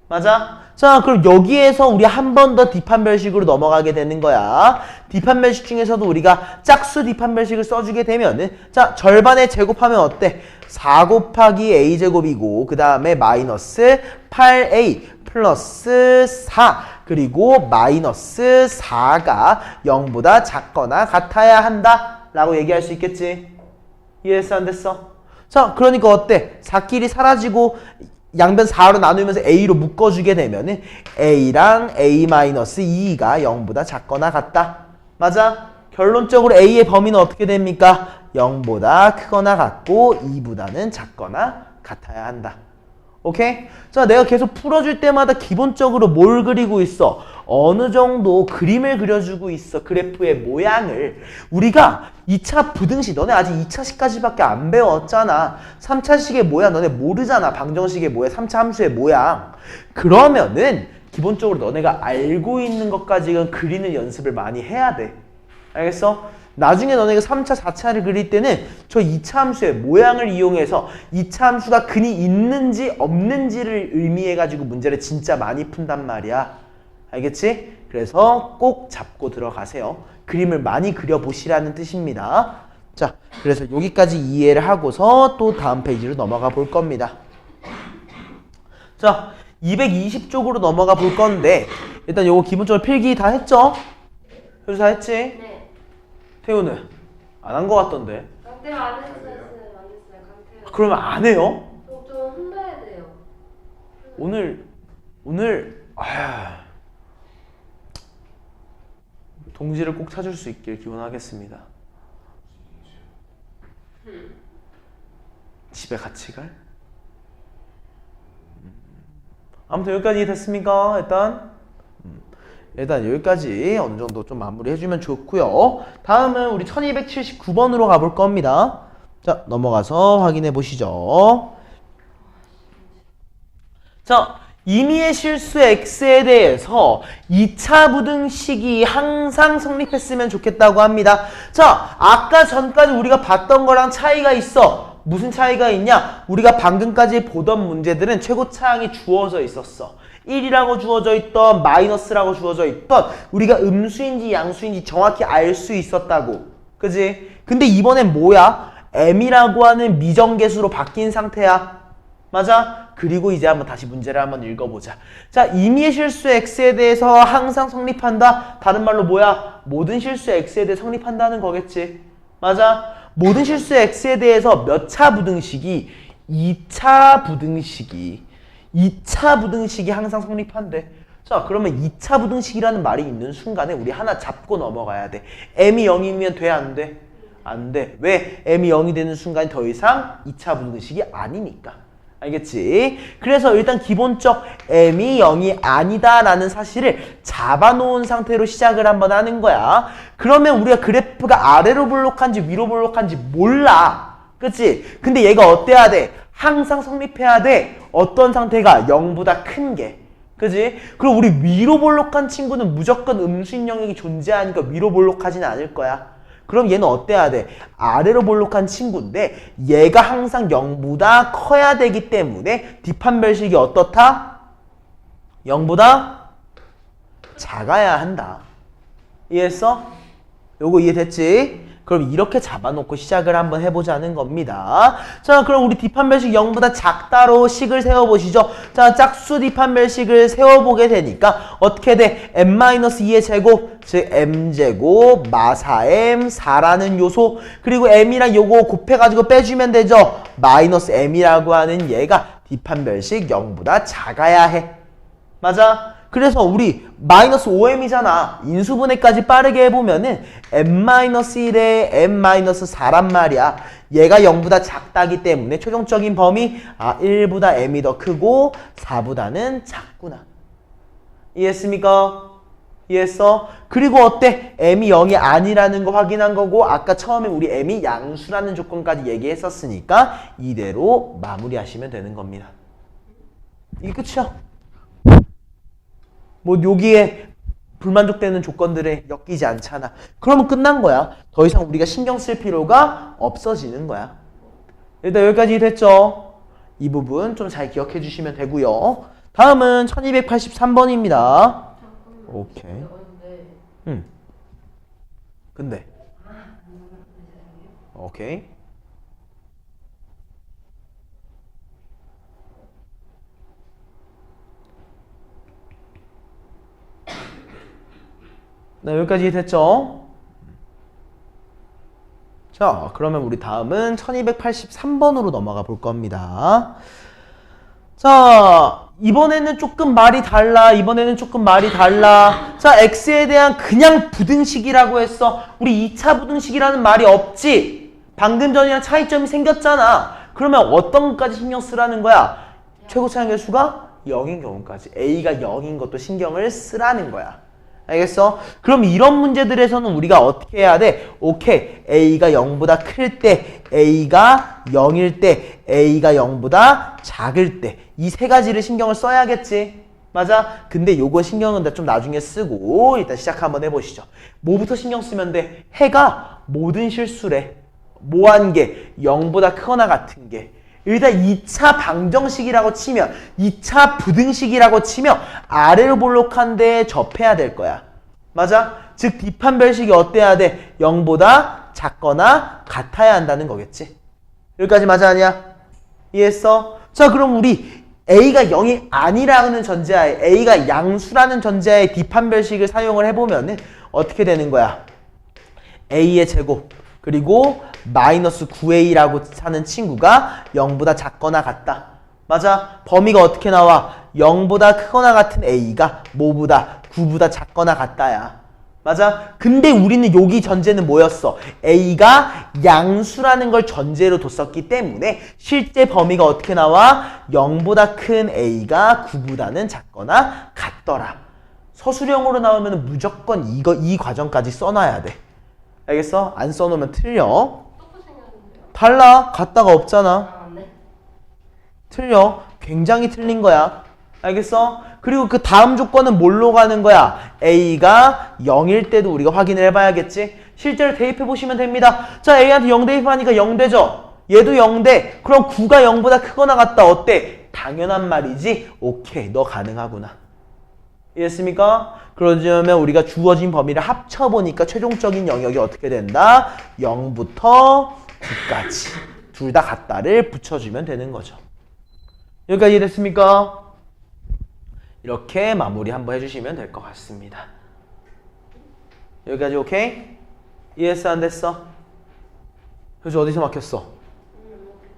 S1: 맞아? 자, 그럼 여기에서 우리 한 번 더 뒷판별식으로 넘어가게 되는 거야. 뒷판별식 중에서도 우리가 짝수 뒷판별식을 써주게 되면은 자, 절반에 제곱하면 어때? 4 곱하기 a제곱이고 그 다음에 마이너스 8a 플러스 4 그리고 마이너스 4가 0보다 작거나 같아야 한다 라고 얘기할 수 있겠지. 이해했어 안 됐어? 자, 그러니까 어때? 4끼리 사라지고 양변 4로 나누면서 a로 묶어주게 되면은 a랑 a-2가 0보다 작거나 같다. 맞아? 결론적으로 a의 범위는 어떻게 됩니까? 0보다 크거나 같고 2보다는 작거나 같아야 한다. 오케이? 자, 내가 계속 풀어줄 때마다 기본적으로 뭘 그리고 있어? 어느 정도 그림을 그려주고 있어. 그래프의 모양을. 우리가 2차 부등식, 너네 아직 2차식까지밖에 안 배웠잖아. 3차식의 모양 너네 모르잖아. 방정식의 모양, 3차 함수의 모양. 그러면은 기본적으로 너네가 알고 있는 것까지는 그리는 연습을 많이 해야 돼. 알겠어? 나중에 너네가 3차, 4차를 그릴 때는 저 2차 함수의 모양을 이용해서 2차 함수가 근이 있는지 없는지를 의미해가지고 문제를 진짜 많이 푼단 말이야. 알겠지? 그래서 꼭 잡고 들어가세요. 그림을 많이 그려보시라는 뜻입니다. 자, 그래서 여기까지 이해를 하고서 또 다음 페이지로 넘어가 볼 겁니다. 자, 220쪽으로 넘어가 볼 건데 일단 요거 기본적으로 필기 다 했죠? 효수 다 했지?
S2: 네.
S1: 태우는? 안 한 거 같던데.
S2: 강태호 안 했어요. 안 했어요. 강태호.
S1: 그러면 안 해요?
S2: 좀 혼나야 돼요.
S1: 오늘 동지를 꼭 찾을 수 있길 기원하겠습니다. 집에 같이 갈? 아무튼 여기까지 됐습니까? 일단 여기까지 어느 정도 좀 마무리 해주면 좋고요. 다음은 우리 1279번으로 가볼 겁니다. 자, 넘어가서 확인해 보시죠. 자, 임의의 실수 x에 대해서 2차 부등식이 항상 성립했으면 좋겠다고 합니다. 자, 아까 전까지 우리가 봤던 거랑 차이가 있어. 무슨 차이가 있냐? 우리가 방금까지 보던 문제들은 최고차항이 주어져 있었어. 1이라고 주어져 있던, 마이너스라고 주어져 있던, 우리가 음수인지 양수인지 정확히 알 수 있었다고. 그지? 근데 이번엔 뭐야? m이라고 하는 미정계수로 바뀐 상태야. 맞아? 그리고 이제 한번 다시 문제를 한번 읽어보자. 자, 임의의 실수 x에 대해서 항상 성립한다. 다른 말로 뭐야? 모든 실수 x에 대해 성립한다는 거겠지. 맞아? 모든 실수 x에 대해서 몇 차 부등식이 2차 부등식이 항상 성립한대. 자, 그러면 2차 부등식이라는 말이 있는 순간에 우리 하나 잡고 넘어가야 돼. m이 0이면 돼, 안 돼? 안 돼. 왜? m이 0이 되는 순간 더 이상 2차 부등식이 아니니까. 알겠지? 그래서 일단 기본적 m이 0이 아니다라는 사실을 잡아놓은 상태로 시작을 한번 하는 거야. 그러면 우리가 그래프가 아래로 볼록한지 위로 볼록한지 몰라. 그치? 근데 얘가 어때야 돼? 항상 성립해야 돼. 어떤 상태가 0보다 큰 게. 그지? 그리고 우리 위로 볼록한 친구는 무조건 음수인 영역이 존재하니까 위로 볼록하지는 않을 거야. 그럼 얘는 어때야 돼? 아래로 볼록한 친구인데 얘가 항상 0보다 커야 되기 때문에 뒷판별식이 어떻다? 0보다 작아야 한다. 이해했어? 요거 이해됐지? 그럼 이렇게 잡아놓고 시작을 한번 해보자는 겁니다. 자, 그럼 우리 뒷판별식 0보다 작다로 식을 세워보시죠. 자, 짝수 뒷판별식을 세워보게 되니까 어떻게 돼? m-2의 제곱, 즉 m제곱 마사m 4라는 요소, 그리고 m이랑 요거 곱해가지고 빼주면 되죠. 마이너스 m이라고 하는 얘가 뒷판별식 0보다 작아야 해. 맞아? 그래서 우리 마이너스 5m이잖아. 인수분해까지 빠르게 해보면은 m-1에 m-4란 말이야. 얘가 0보다 작다기 때문에 최종적인 범위 1보다 m이 더 크고 4보다는 작구나. 이해했습니까? 이해했어? 그리고 어때? m이 0이 아니라는 거 확인한 거고 아까 처음에 우리 m이 양수라는 조건까지 얘기했었으니까 이대로 마무리하시면 되는 겁니다. 이게 끝이야. 뭐 여기에 불만족되는 조건들에 엮이지 않잖아. 그러면 끝난 거야. 더 이상 우리가 신경 쓸 필요가 없어지는 거야. 일단 여기까지 됐죠? 이 부분 좀 잘 기억해 주시면 되고요. 다음은 1283번입니다. 오케이. 근데 오케이. 네, 여기까지 됐죠? 자, 그러면 우리 다음은 1283번으로 넘어가 볼 겁니다. 자, 이번에는 조금 말이 달라. 자, x에 대한 그냥 부등식이라고 했어. 우리 2차 부등식이라는 말이 없지? 방금 전이랑 차이점이 생겼잖아. 그러면 어떤 것까지 신경 쓰라는 거야? 최고차항 개수가 0인 경우까지. a가 0인 것도 신경을 쓰라는 거야. 알겠어? 그럼 이런 문제들에서는 우리가 어떻게 해야 돼? 오케이. a가 0보다 클 때, a가 0일 때, a가 0보다 작을 때 이 세 가지를 신경을 써야겠지? 맞아? 근데 요거 신경은 좀 나중에 쓰고 일단 시작 한번 해보시죠. 뭐부터 신경 쓰면 돼? 해가 모든 실수래. 뭐한 게? 0보다 크거나 같은 게. 일단 2차 방정식이라고 치면 2차 부등식이라고 치면 아래로 볼록한 데에 접해야 될 거야. 맞아? 즉 뒷판별식이 어때야 돼? 0보다 작거나 같아야 한다는 거겠지. 여기까지 맞아 아니야? 이해했어? 자, 그럼 우리 a가 0이 아니라는 전제하에 a가 양수라는 전제하에 뒷판별식을 사용을 해보면은 어떻게 되는 거야? a의 제곱 그리고 마이너스 9a라고 하는 친구가 0보다 작거나 같다. 맞아? 범위가 어떻게 나와? 0보다 크거나 같은 a가 뭐보다? 9보다 작거나 같다야. 맞아? 근데 우리는 여기 전제는 뭐였어? A가 양수라는 걸 전제로 뒀었기 때문에 실제 범위가 어떻게 나와? 0보다 큰 A가 9보다는 작거나 같더라. 서술형으로 나오면 무조건 이 과정까지 써놔야 돼. 알겠어? 안 써놓으면 틀려.
S2: 똑같이 생겼는데요?
S1: 달라. 같다가 없잖아.
S2: 아, 네.
S1: 틀려. 굉장히 틀린 거야. 알겠어? 그리고 그 다음 조건은 뭘로 가는 거야? A가 0일 때도 우리가 확인을 해봐야겠지? 실제로 대입해 보시면 됩니다. 자, A한테 0 대입하니까 0대죠? 얘도 0대. 그럼 9가 0보다 크거나 같다. 어때? 당연한 말이지? 오케이. 너 가능하구나. 이해했습니까? 그러면 우리가 주어진 범위를 합쳐보니까 최종적인 영역이 어떻게 된다? 0부터 9까지. 둘 다 같다를 붙여주면 되는 거죠. 여기까지 이해됐습니까? 이렇게 마무리 한번 해주시면 될 것 같습니다. 여기까지 오케이? 이해했어? 안 됐어? 효주 어디서 막혔어?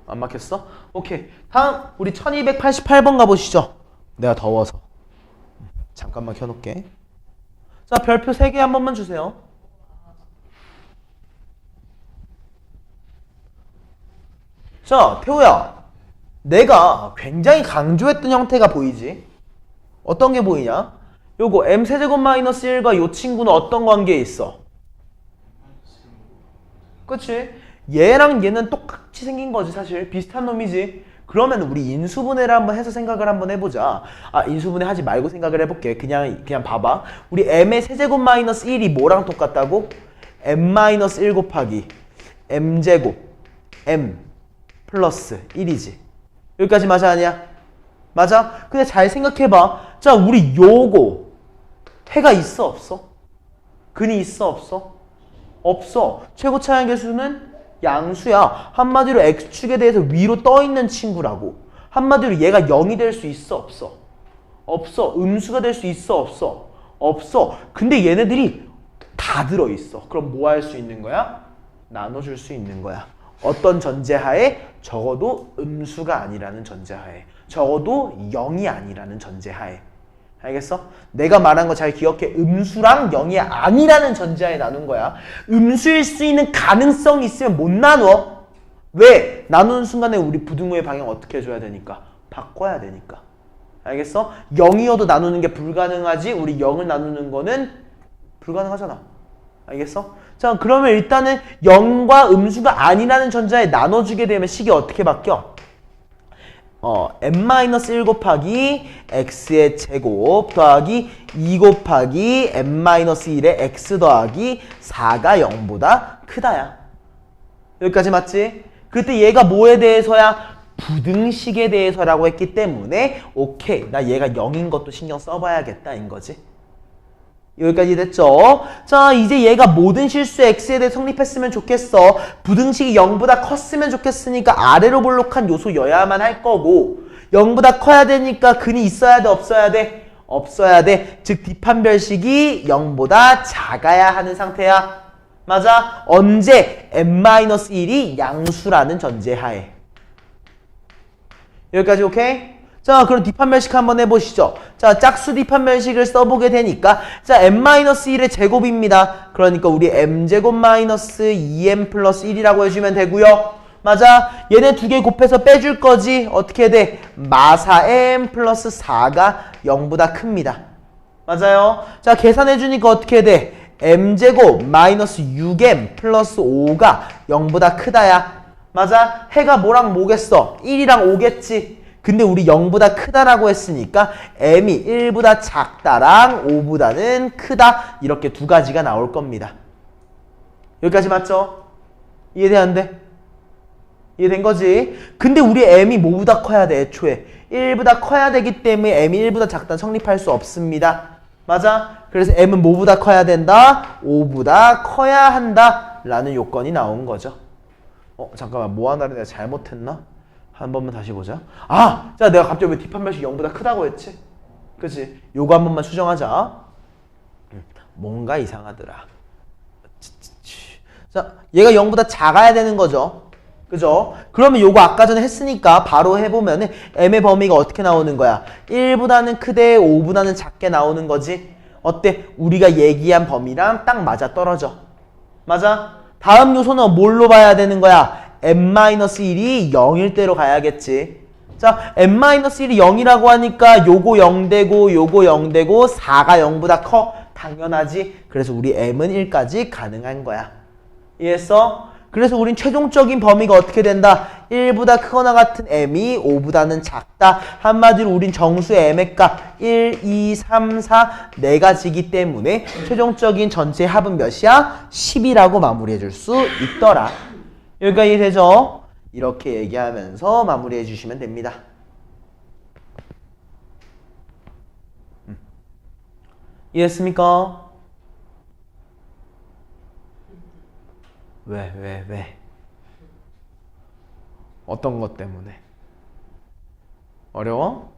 S1: 안 막혔어? 오케이. 다음 우리 1288번 가보시죠. 내가 더워서 잠깐만 켜놓게. 자, 별표 3개 한 번만 주세요. 자, 태호야, 내가 굉장히 강조했던 형태가 보이지? 어떤 게 보이냐? 요거 m세제곱 마이너스 1과 요 친구는 어떤 관계에 있어? 그치? 얘랑 얘는 똑같이 생긴 거지 사실. 비슷한 놈이지. 그러면 우리 인수분해를 한번 해서 생각을 한번 해보자. 아, 인수분해 하지 말고 생각을 해볼게. 그냥 봐봐. 우리 m의 세제곱 마이너스 1이 뭐랑 똑같다고? m 마이너스 1 곱하기 m제곱 m 플러스 1이지. 여기까지 맞아 아니야? 맞아? 근데 잘 생각해봐. 자, 우리 요거 해가 있어 없어? 근이 있어 없어? 없어. 최고 차이한 개수는 양수야. 한마디로 x축에 대해서 위로 떠있는 친구라고. 한마디로 얘가 0이 될 수 있어 없어? 없어. 음수가 될 수 있어 없어? 없어. 근데 얘네들이 다 들어있어. 그럼 뭐 할 수 있는 거야? 나눠줄 수 있는 거야. 어떤 전제하에? 적어도 음수가 아니라는 전제하에. 적어도 0이 아니라는 전제하에. 알겠어? 내가 말한 거 잘 기억해. 음수랑 0이 아니라는 전제하에 나눈 거야. 음수일 수 있는 가능성이 있으면 못 나눠. 왜? 나누는 순간에 우리 부등호의 방향 어떻게 해줘야 되니까? 바꿔야 되니까. 알겠어? 0이어도 나누는 게 불가능하지 우리 0을 나누는 거는 불가능하잖아. 알겠어? 자, 그러면 일단은 0과 음수가 아니라는 전제하에 나눠주게 되면 식이 어떻게 바뀌어? m-1 곱하기 x의 제곱 더하기 2 곱하기 m-1의 x 더하기 4가 0보다 크다야. 여기까지 맞지? 그때 얘가 뭐에 대해서야? 부등식에 대해서라고 했기 때문에 오케이, 나 얘가 0인 것도 신경 써봐야겠다 인 거지. 여기까지 됐죠? 자, 이제 얘가 모든 실수 x에 대해 성립했으면 좋겠어. 부등식이 0보다 컸으면 좋겠으니까 아래로 볼록한 요소여야만 할 거고 0보다 커야 되니까 근이 있어야 돼 없어야 돼? 없어야 돼. 즉 뒷판별식이 0보다 작아야 하는 상태야. 맞아? 언제? m-1이 양수라는 전제하에. 여기까지 오케이? 자, 그럼 뒷판별식 한번 해보시죠. 자, 짝수 뒷판별식을 써보게 되니까 자, m-1의 제곱입니다. 그러니까 우리 m제곱 마이너스 2m 플러스 1이라고 해주면 되고요. 맞아? 얘네 두 개 곱해서 빼줄 거지. 어떻게 돼? 마사 m 플러스 4가 0보다 큽니다. 맞아요? 자, 계산해주니까 어떻게 돼? m제곱 마이너스 6m 플러스 5가 0보다 크다야. 맞아? 해가 뭐랑 뭐겠어? 1이랑 5겠지. 근데 우리 0보다 크다라고 했으니까 m이 1보다 작다랑 5보다는 크다 이렇게 두 가지가 나올 겁니다. 여기까지 맞죠? 이해돼 안 돼? 이해된 거지? 근데 우리 m이 뭐보다 커야 돼 애초에 1보다 커야 되기 때문에 m이 1보다 작다는 성립할 수 없습니다. 맞아? 그래서 m은 뭐보다 커야 된다? 5보다 커야 한다 라는 요건이 나온 거죠. 잠깐만 뭐 하나를 내가 잘못했나? 한 번만 다시 보자. 아! 자, 내가 갑자기 왜 뒷판별식 0보다 크다고 했지? 그치? 요거 한 번만 수정하자. 뭔가 이상하더라. 자, 얘가 0보다 작아야 되는 거죠. 그죠? 그러면 요거 아까 전에 했으니까 바로 해보면은 m의 범위가 어떻게 나오는 거야? 1보다는 크대 5보다는 작게 나오는 거지. 어때? 우리가 얘기한 범위랑 딱 맞아 떨어져. 맞아? 다음 요소는 뭘로 봐야 되는 거야? n-1이 0일 대로 가야겠지. 자, n-1이 0이라고 하니까 요거 0 되고 요거 0 되고 4가 0보다 커. 당연하지. 그래서 우리 m은 1까지 가능한 거야. 이해했어? 그래서 우린 최종적인 범위가 어떻게 된다? 1보다 크거나 같은 m이 5보다는 작다. 한마디로 우린 정수의 m의 값 1, 2, 3, 4 4가지이기 때문에 최종적인 전체 합은 몇이야? 10이라고 마무리해 줄 수 있더라. 여기까지 이해되죠? 이렇게 얘기하면서 마무리해 주시면 됩니다. 이해했습니까? 왜? 어떤 것 때문에? 어려워?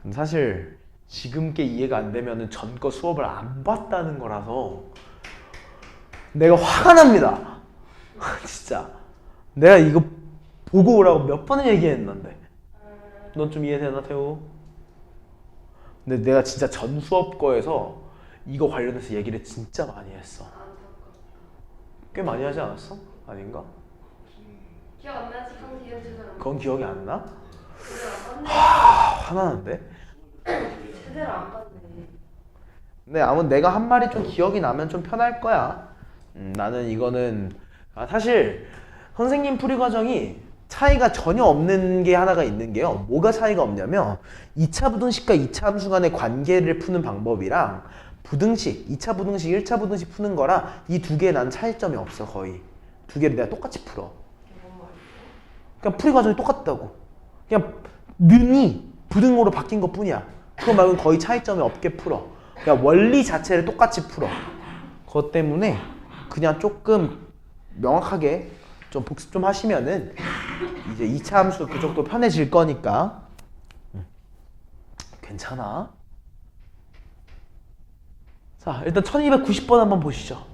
S1: 근데 사실 지금 게 이해가 안 되면은 전 거 수업을 안 봤다는 거라서 내가 화가 납니다. 진짜. 내가 이거 보고 오라고 몇 번을 얘기했는데. 넌 좀 이해되나, 태우? 근데 내가 진짜 전 수업 거에서 이거 관련해서 얘기를 진짜 많이 했어. 꽤 많이 하지 않았어? 아닌가?
S2: 기억 안 나지? 형 기억 제대로 안
S1: 그건 기억이 안 나?
S2: 봤네.
S1: 화나는데?
S2: 제대로 안 봤네.
S1: 근데 아무튼 내가 한 말이 좀 기억이 나면 좀 편할 거야. 나는 이거는 사실 선생님 풀이 과정이 차이가 전혀 없는 게 하나가 있는 게요. 뭐가 차이가 없냐면 2차 부등식과 2차 함수 간의 관계를 푸는 방법이랑 부등식, 2차 부등식, 1차 부등식 푸는 거랑 이 두 개에 난 차이점이 없어. 거의 두 개를 내가 똑같이 풀어. 그냥 풀이 과정이 똑같다고. 그냥 는이 부등호로 바뀐 것 뿐이야. 그거 말고는 거의 차이점이 없게 풀어. 그냥 원리 자체를 똑같이 풀어. 그것 때문에 그냥 조금 명확하게 좀 복습 좀 하시면은 이제 2차 함수 그쪽도 편해질 거니까. 괜찮아. 자, 일단 1290번 한번 보시죠.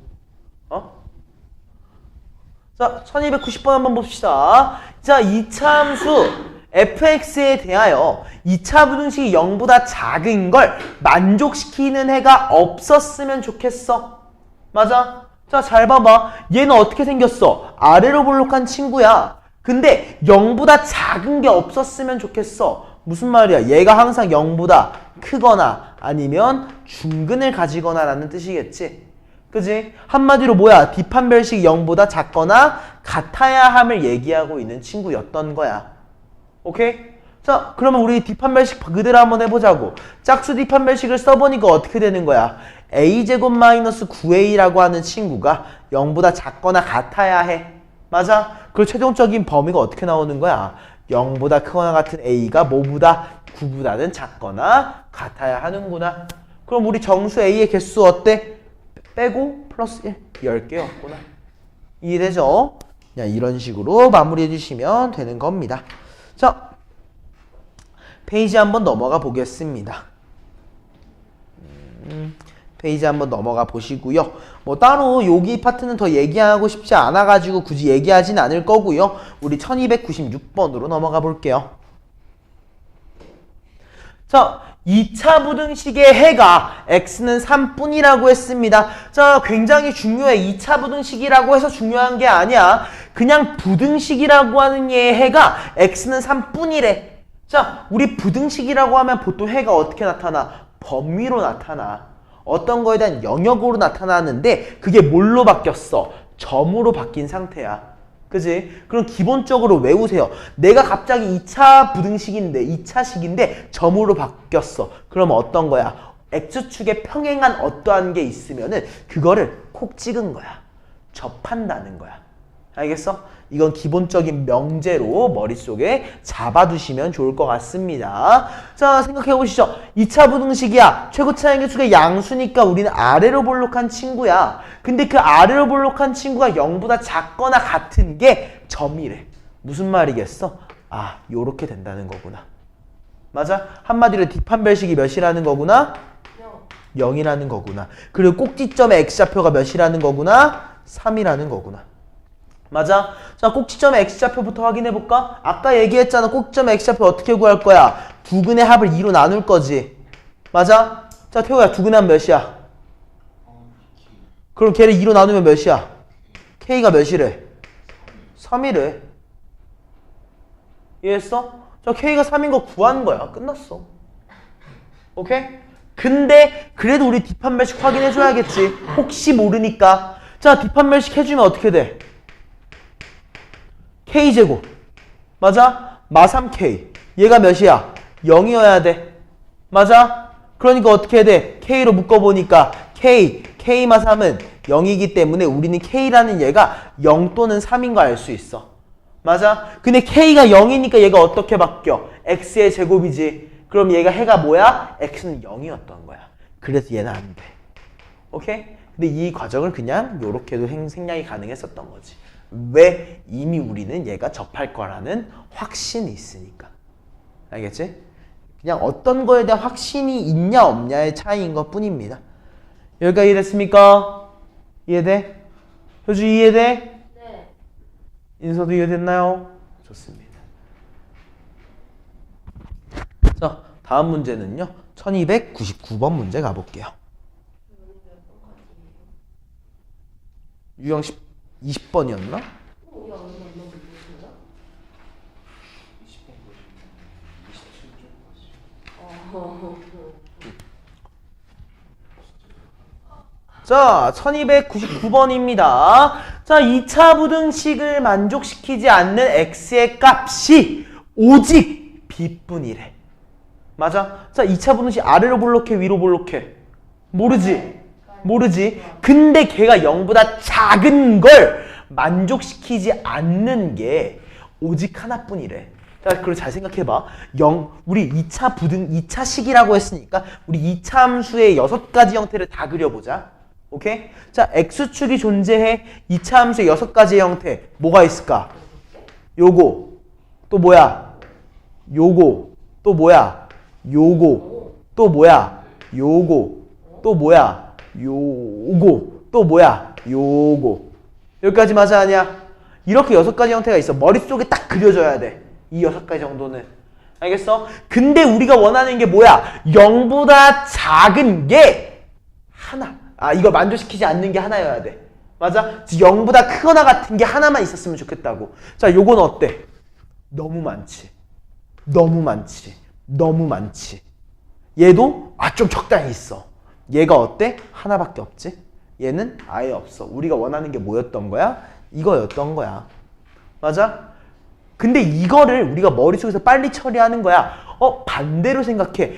S1: 자, 1290번 한번 봅시다. 자, 2차 함수 fx에 대하여 2차 부등식이 0보다 작은 걸 만족시키는 해가 없었으면 좋겠어. 맞아? 자, 잘 봐봐. 얘는 어떻게 생겼어? 아래로 볼록한 친구야. 근데 0보다 작은 게 없었으면 좋겠어. 무슨 말이야? 얘가 항상 0보다 크거나 아니면 중근을 가지거나 라는 뜻이겠지. 그지? 한마디로 뭐야? 뒷판별식이 0보다 작거나 같아야 함을 얘기하고 있는 친구였던 거야. 오케이? 자, 그러면 우리 뒷판별식 그대로 한번 해보자고. 짝수 뒷판별식을 써보니까 어떻게 되는 거야? a제곱 마이너스 9a라고 하는 친구가 0보다 작거나 같아야 해. 맞아? 그리고 최종적인 범위가 어떻게 나오는 거야? 0보다 크거나 같은 a가 뭐보다 9보다는 작거나 같아야 하는구나. 그럼 우리 정수 a의 개수 어때? 빼고 플러스 1, 10개였구나. 이해되죠? 그냥 이런 식으로 마무리해 주시면 되는 겁니다. 자, 페이지 한번 넘어가 보겠습니다. 페이지 한번 넘어가 보시고요. 뭐 따로 여기 파트는 더 얘기하고 싶지 않아가지고 굳이 얘기하진 않을 거고요. 우리 1296번으로 넘어가 볼게요. 자, 2차 부등식의 해가 x는 3뿐이라고 했습니다. 자, 굉장히 중요해. 2차 부등식이라고 해서 중요한 게 아니야. 그냥 부등식이라고 하는 얘의 해가 x는 3뿐이래. 자, 우리 부등식이라고 하면 보통 해가 어떻게 나타나? 범위로 나타나. 어떤 거에 대한 영역으로 나타나는데 그게 뭘로 바뀌었어? 점으로 바뀐 상태야. 그지? 그럼 기본적으로 외우세요. 내가 갑자기 2차 부등식인데 2차식인데 점으로 바뀌었어. 그러면 어떤 거야? x축에 평행한 어떠한 게 있으면은 그거를 콕 찍은 거야. 접한다는 거야. 알겠어? 이건 기본적인 명제로 머릿속에 잡아두시면 좋을 것 같습니다. 자, 생각해보시죠. 2차 부등식이야. 최고 차이의 수가 양수니까 우리는 아래로 볼록한 친구야. 근데 그 아래로 볼록한 친구가 0보다 작거나 같은 게 점이래. 무슨 말이겠어? 아, 요렇게 된다는 거구나. 맞아? 한마디로 뒷판별식이 몇이라는 거구나? 0이라는 거구나. 그리고 꼭지점의 x좌표가 몇이라는 거구나? 3이라는 거구나. 맞아? 자, 꼭지점의 x좌표부터 확인해볼까? 아까 얘기했잖아. 꼭지점의 x좌표 어떻게 구할 거야? 두 근의 합을 2로 나눌 거지. 맞아? 자, 태호야, 두근한 몇이야?
S3: K.
S1: 그럼 걔를 2로 나누면 몇이야? K가 몇이래? 3이래. 이해했어? 자, K가 3인 거 구하는 거야. 끝났어. 오케이? 근데 그래도 우리 뒷판별식 확인해줘야겠지. 혹시 모르니까. 자, 뒷판별식 해주면 어떻게 돼? K제곱. 맞아? 마 3K. 얘가 몇이야? 0이어야 돼. 맞아? 그러니까 어떻게 해야 돼? K로 묶어보니까 K 마 3은 0이기 때문에 우리는 K라는 얘가 0 또는 3인 거 알 수 있어. 맞아? 근데 K가 0이니까 얘가 어떻게 바뀌어? X의 제곱이지. 그럼 얘가 해가 뭐야? X는 0이었던 거야. 그래서 얘는 안 돼. 오케이? 근데 이 과정을 그냥 요렇게도 생략이 가능했었던 거지. 왜? 이미 우리는 얘가 접할 거라는 확신이 있으니까. 알겠지? 그냥 어떤 거에 대한 확신이 있냐 없냐의 차이인 것 뿐입니다. 여기까지 이해됐습니까? 이해돼? 효주 이해돼?
S2: 네.
S1: 인서도 이해됐나요? 좋습니다. 자, 다음 문제는요. 1299번 문제 가볼게요. 유형 20번이었나?
S2: 우리 어느 정도 모르시나?
S3: 20번 거지. 27쪽 거지.
S1: 자, 1299번입니다. 자, 2차 부등식을 만족시키지 않는 x의 값이 오직 b뿐이래. 맞아? 자, 2차 부등식 아래로 볼록해, 위로 볼록해? 모르지? 모르지? 근데 걔가 0보다 작은 걸 만족시키지 않는 게 오직 하나뿐이래. 자, 그걸 잘 생각해봐. 우리 2차 식이라고 했으니까 우리 2차 함수의 6가지 형태를 다 그려보자. 오케이? 자, x축이 존재해. 2차 함수의 6가지의 형태. 뭐가 있을까? 요거. 또 뭐야? 요거. 또 뭐야? 요거. 또 뭐야? 요거. 또 뭐야? 요거. 또 뭐야? 요거. 여기까지 맞아 아니야? 이렇게 6가지 형태가 있어. 머릿속에 딱 그려져야 돼. 이 6가지 정도는. 알겠어? 근데 우리가 원하는 게 뭐야? 0보다 작은 게 하나. 이걸 만족시키지 않는 게 하나여야 돼. 맞아? 0보다 크거나 같은 게 하나만 있었으면 좋겠다고. 자, 요건 어때? 너무 많지. 너무 많지. 너무 많지. 얘도 좀 적당히 있어. 얘가 어때? 하나밖에 없지? 얘는 아예 없어. 우리가 원하는 게 뭐였던 거야? 이거였던 거야. 맞아? 근데 이거를 우리가 머릿속에서 빨리 처리하는 거야. 반대로 생각해.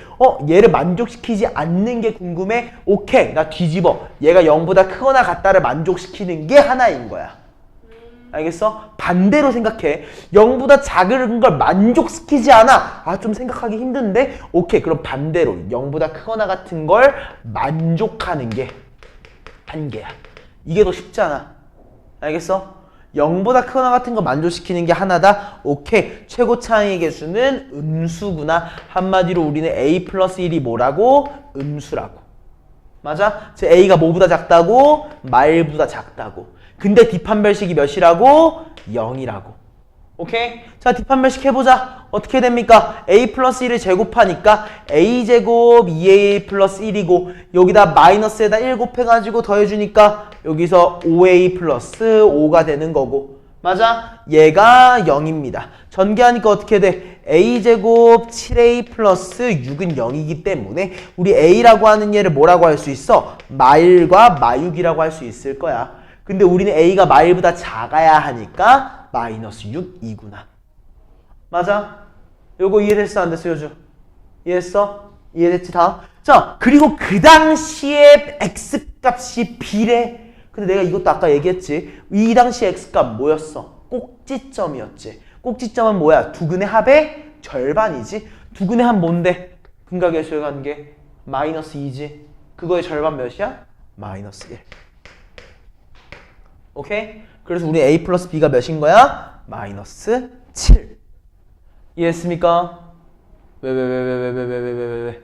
S1: 얘를 만족시키지 않는 게 궁금해? 오케이, 나 뒤집어. 얘가 0보다 크거나 같다를 만족시키는 게 하나인 거야. 알겠어? 반대로 생각해. 0보다 작은 걸 만족시키지 않아. 좀 생각하기 힘든데? 오케이, 그럼 반대로 0보다 크거나 같은 걸 만족하는 게 한 개야. 이게 더 쉽잖아. 알겠어? 0보다 크거나 같은 거 만족시키는 게 하나다? 오케이. 최고 차이의 개수는 음수구나. 한마디로 우리는 a 플러스 1이 뭐라고? 음수라고. 맞아? 즉 a가 뭐보다 작다고? 말보다 작다고. 근데 뒷판별식이 몇이라고? 0이라고. 오케이? 자, 뒷판별식 해보자. 어떻게 됩니까? a 플러스 1을 제곱하니까 a제곱 2a 플러스 1이고 여기다 마이너스에다 1 곱해가지고 더해주니까 여기서 5a 플러스 5가 되는 거고. 맞아? 얘가 0입니다. 전개하니까 어떻게 돼? a제곱 7a 플러스 6은 0이기 때문에 우리 a라고 하는 얘를 뭐라고 할 수 있어? 마일과 마육이라고 할 수 있을 거야. 근데 우리는 a가 마일보다 작아야 하니까 마이너스 6이구나. 맞아? 요거 이해됐어? 안 됐어, 요즘? 이해했어? 이해됐지, 다? 자, 그리고 그 당시에 x값이 비례. 근데 내가 이것도 아까 얘기했지. 이 당시 x값 뭐였어? 꼭지점이었지. 꼭지점은 뭐야? 두근의 합의 절반이지. 두근의 합 뭔데? 근각의 관계 마이너스 2지. 그거의 절반 몇이야? 마이너스 1. 오케이? 그래서 우리 a 플러스 b가 몇인 거야? 마이너스 7. 이해했습니까? 왜?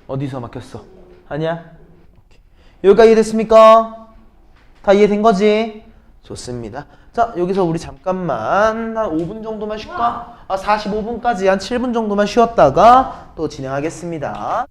S1: 어디서 막혔어? 아니야? 오케이. 여기까지 이해됐습니까? 다 이해된 거지? 좋습니다. 자, 여기서 우리 잠깐만 한 5분 정도만 쉴까? 45분까지 한 7분 정도만 쉬었다가 또 진행하겠습니다.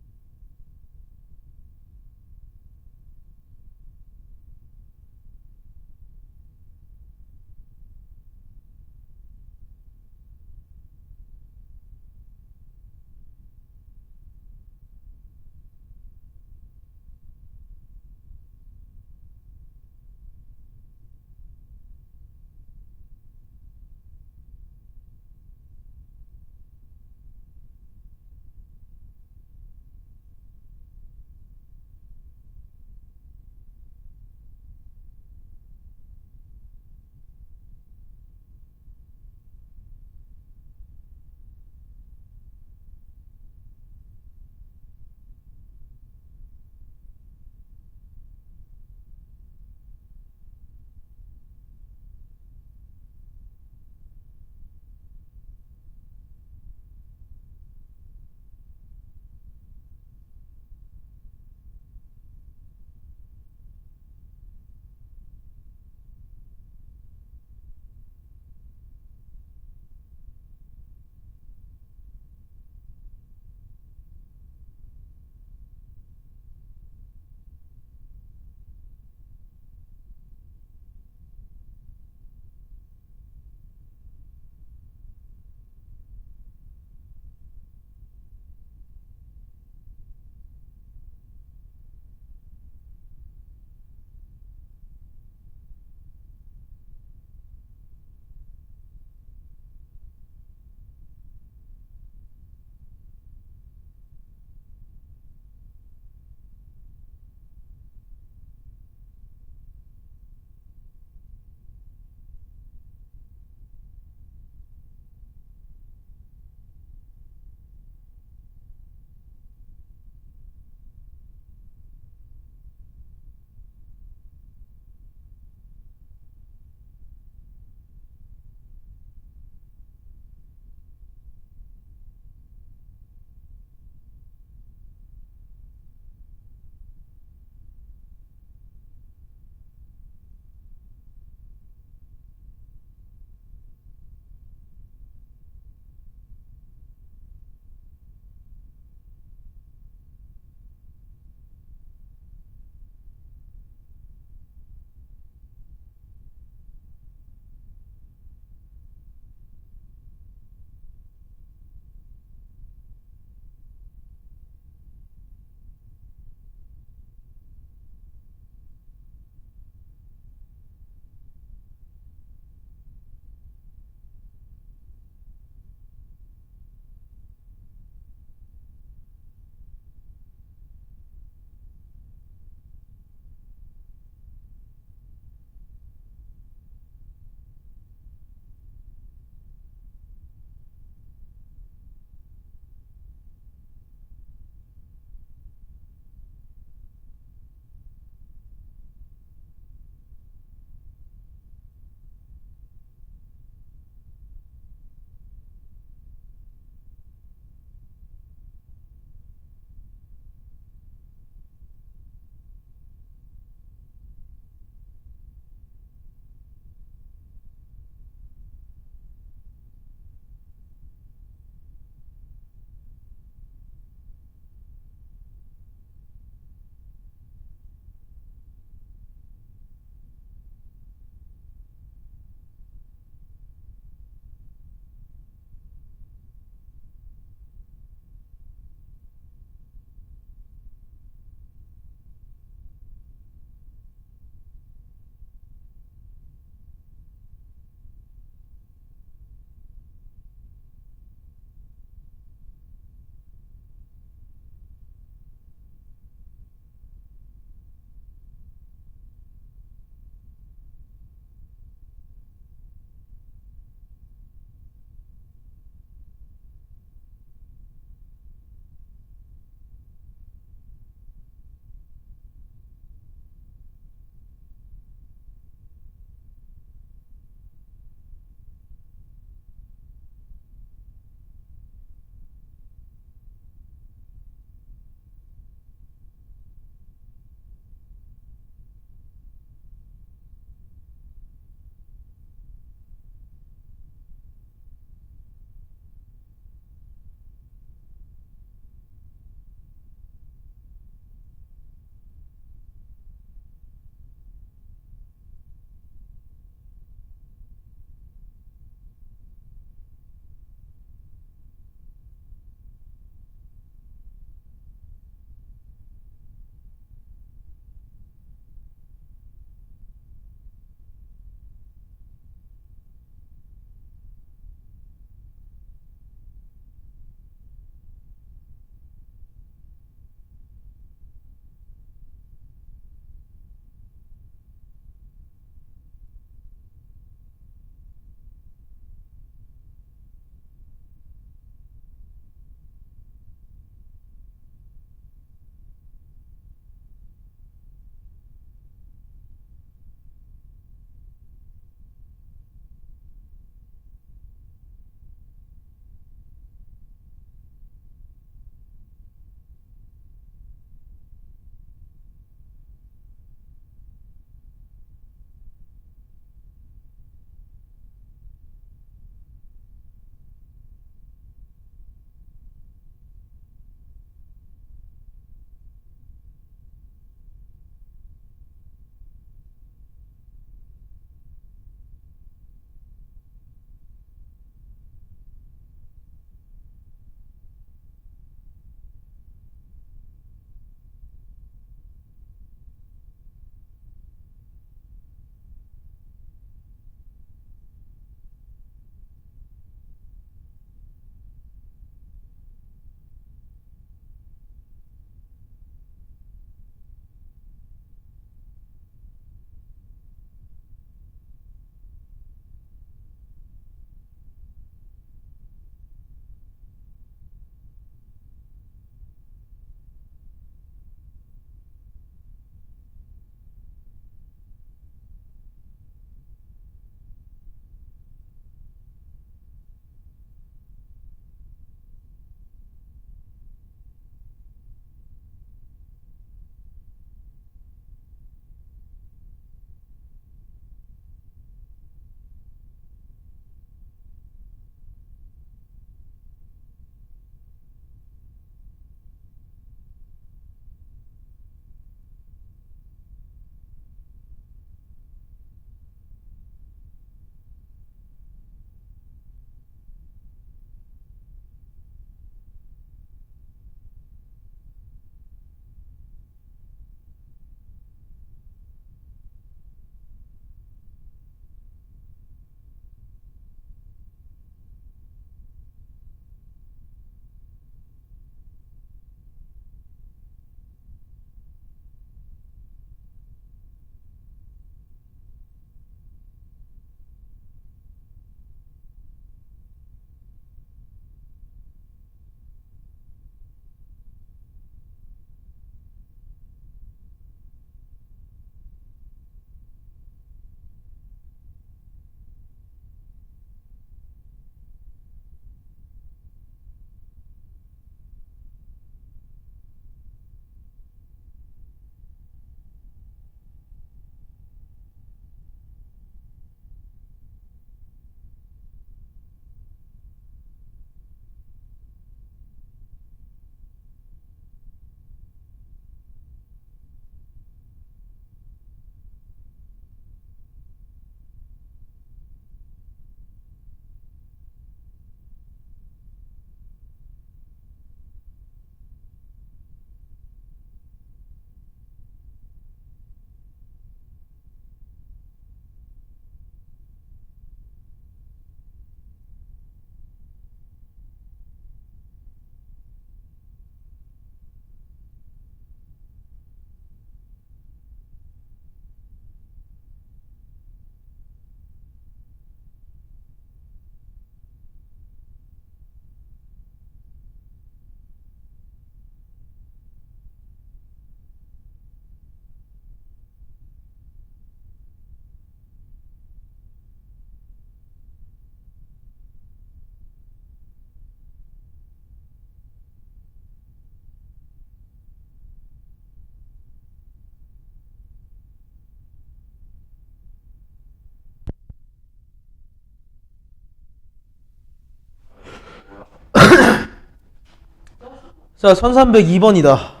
S1: 자, 1302번이다.
S2: 아,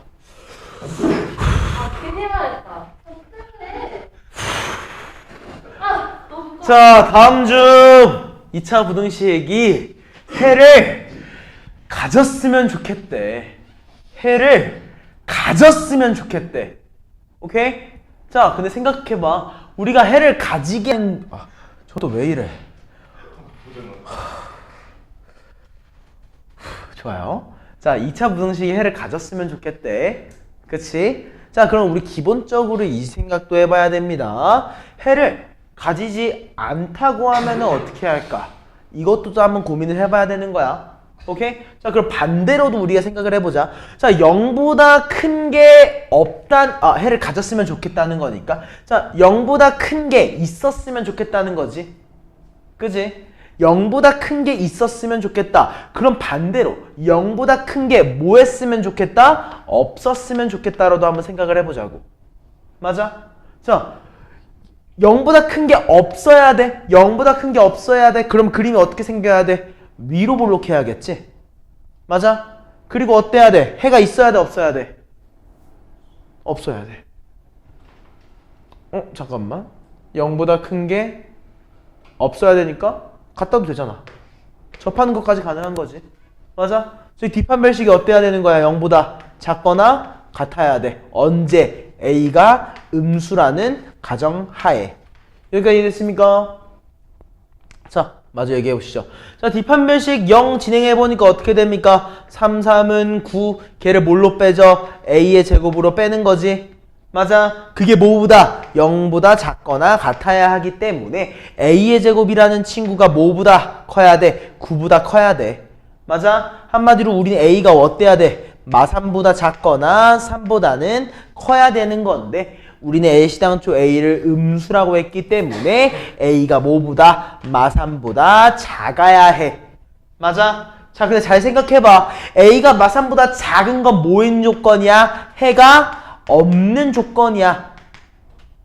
S2: 괜히 말했다. 어떡해. 아, 너무
S1: 자, 다음 중 2차 부등식이 해를 가졌으면 좋겠대. 해를 가졌으면 좋겠대. 오케이? 자, 근데 생각해봐. 우리가 해를 가지게 저도 왜 이래? 좋아요. 자, 2차 부등식이 해를 가졌으면 좋겠대. 그치? 자, 그럼 우리 기본적으로 이 생각도 해봐야 됩니다. 해를 가지지 않다고 하면은 어떻게 할까? 이것도 또 한번 고민을 해봐야 되는 거야. 오케이? 자, 그럼 반대로도 우리가 생각을 해보자. 자, 0보다 큰 게 해를 가졌으면 좋겠다는 거니까. 자, 0보다 큰 게 있었으면 좋겠다는 거지. 그지? 0보다 큰 게 있었으면 좋겠다. 그럼 반대로 0보다 큰 게 뭐 했으면 좋겠다? 없었으면 좋겠다라도 한번 생각을 해보자고. 맞아? 자, 0보다 큰 게 없어야 돼. 0보다 큰 게 없어야 돼. 그럼 그림이 어떻게 생겨야 돼? 위로 볼록해야겠지? 맞아? 그리고 어때야 돼? 해가 있어야 돼? 없어야 돼? 없어야 돼. 잠깐만. 0보다 큰 게 없어야 되니까 갖다 도 되잖아. 접하는 것까지 가능한 거지. 맞아? 저희 뒷판별식이 어때야 되는 거야? 0보다 작거나 같아야 돼. 언제? A가 음수라는 가정하에. 여기까지 이해됐습니까? 자, 마저 얘기해 보시죠. 자, 뒷판별식 0 진행해보니까 어떻게 됩니까? 3, 3은 9. 걔를 뭘로 빼죠? A의 제곱으로 빼는 거지. 맞아. 그게 뭐보다? 0보다 작거나 같아야 하기 때문에 A의 제곱이라는 친구가 뭐보다 커야 돼? 9보다 커야 돼. 맞아? 한마디로 우리는 A가 어때야 돼? 마3보다 작거나 3보다는 커야 되는 건데 우리는 애시당초 A를 음수라고 했기 때문에 A가 뭐보다? 마3보다 작아야 해. 맞아? 자, 근데 잘 생각해봐. A가 마3보다 작은 건 뭐인 조건이야? 해가 없는 조건이야.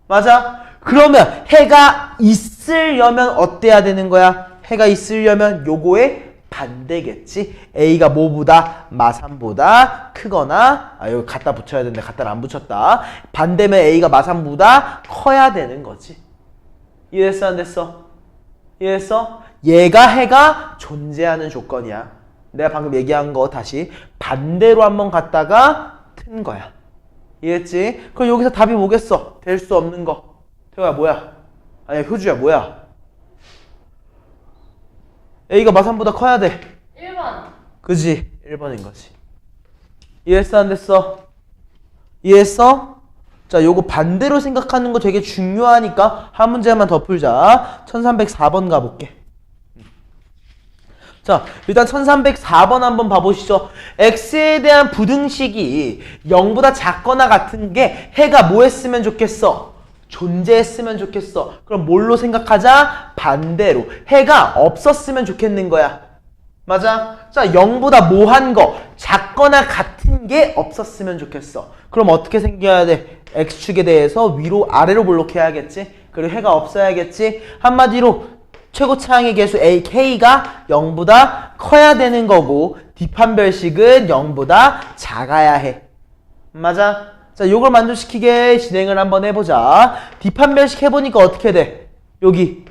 S1: 맞아? 그러면 해가 있으려면 어때야 되는 거야? 해가 있으려면 요거의 반대겠지. A가 뭐보다? 마3보다 크거나 여기 갖다 붙여야 되는데 갖다를 안 붙였다. 반대면 A가 마3보다 커야 되는 거지. 이해됐어? 안 됐어? 이해됐어? 얘가 해가 존재하는 조건이야. 내가 방금 얘기한 거 다시 반대로 한번 갔다가 튼 거야. 이해했지? 그럼 여기서 답이 뭐겠어? 될 수 없는 거. 태호야 뭐야? 아니야 효주야 뭐야? A가 마3보다 커야 돼.
S2: 1번.
S1: 그지? 1번인 거지. 이해했어? 안 됐어? 이해했어? 자, 요거 반대로 생각하는 거 되게 중요하니까 한 문제만 더 풀자. 1304번 가볼게. 자, 일단 1304번 한번 봐보시죠. x에 대한 부등식이 0보다 작거나 같은 게 해가 뭐 했으면 좋겠어? 존재했으면 좋겠어. 그럼 뭘로 생각하자? 반대로 해가 없었으면 좋겠는 거야. 맞아? 자, 0보다 뭐한 거? 작거나 같은 게 없었으면 좋겠어. 그럼 어떻게 생겨야 돼? x축에 대해서 위로 아래로 볼록해야겠지? 그리고 해가 없어야겠지? 한마디로 최고 차항의 개수 A, K가 0보다 커야 되는 거고 뒷판별식은 0보다 작아야 해. 맞아? 자, 요걸 만족시키게 진행을 한번 해보자. 뒷판별식 해보니까 어떻게 돼? 여기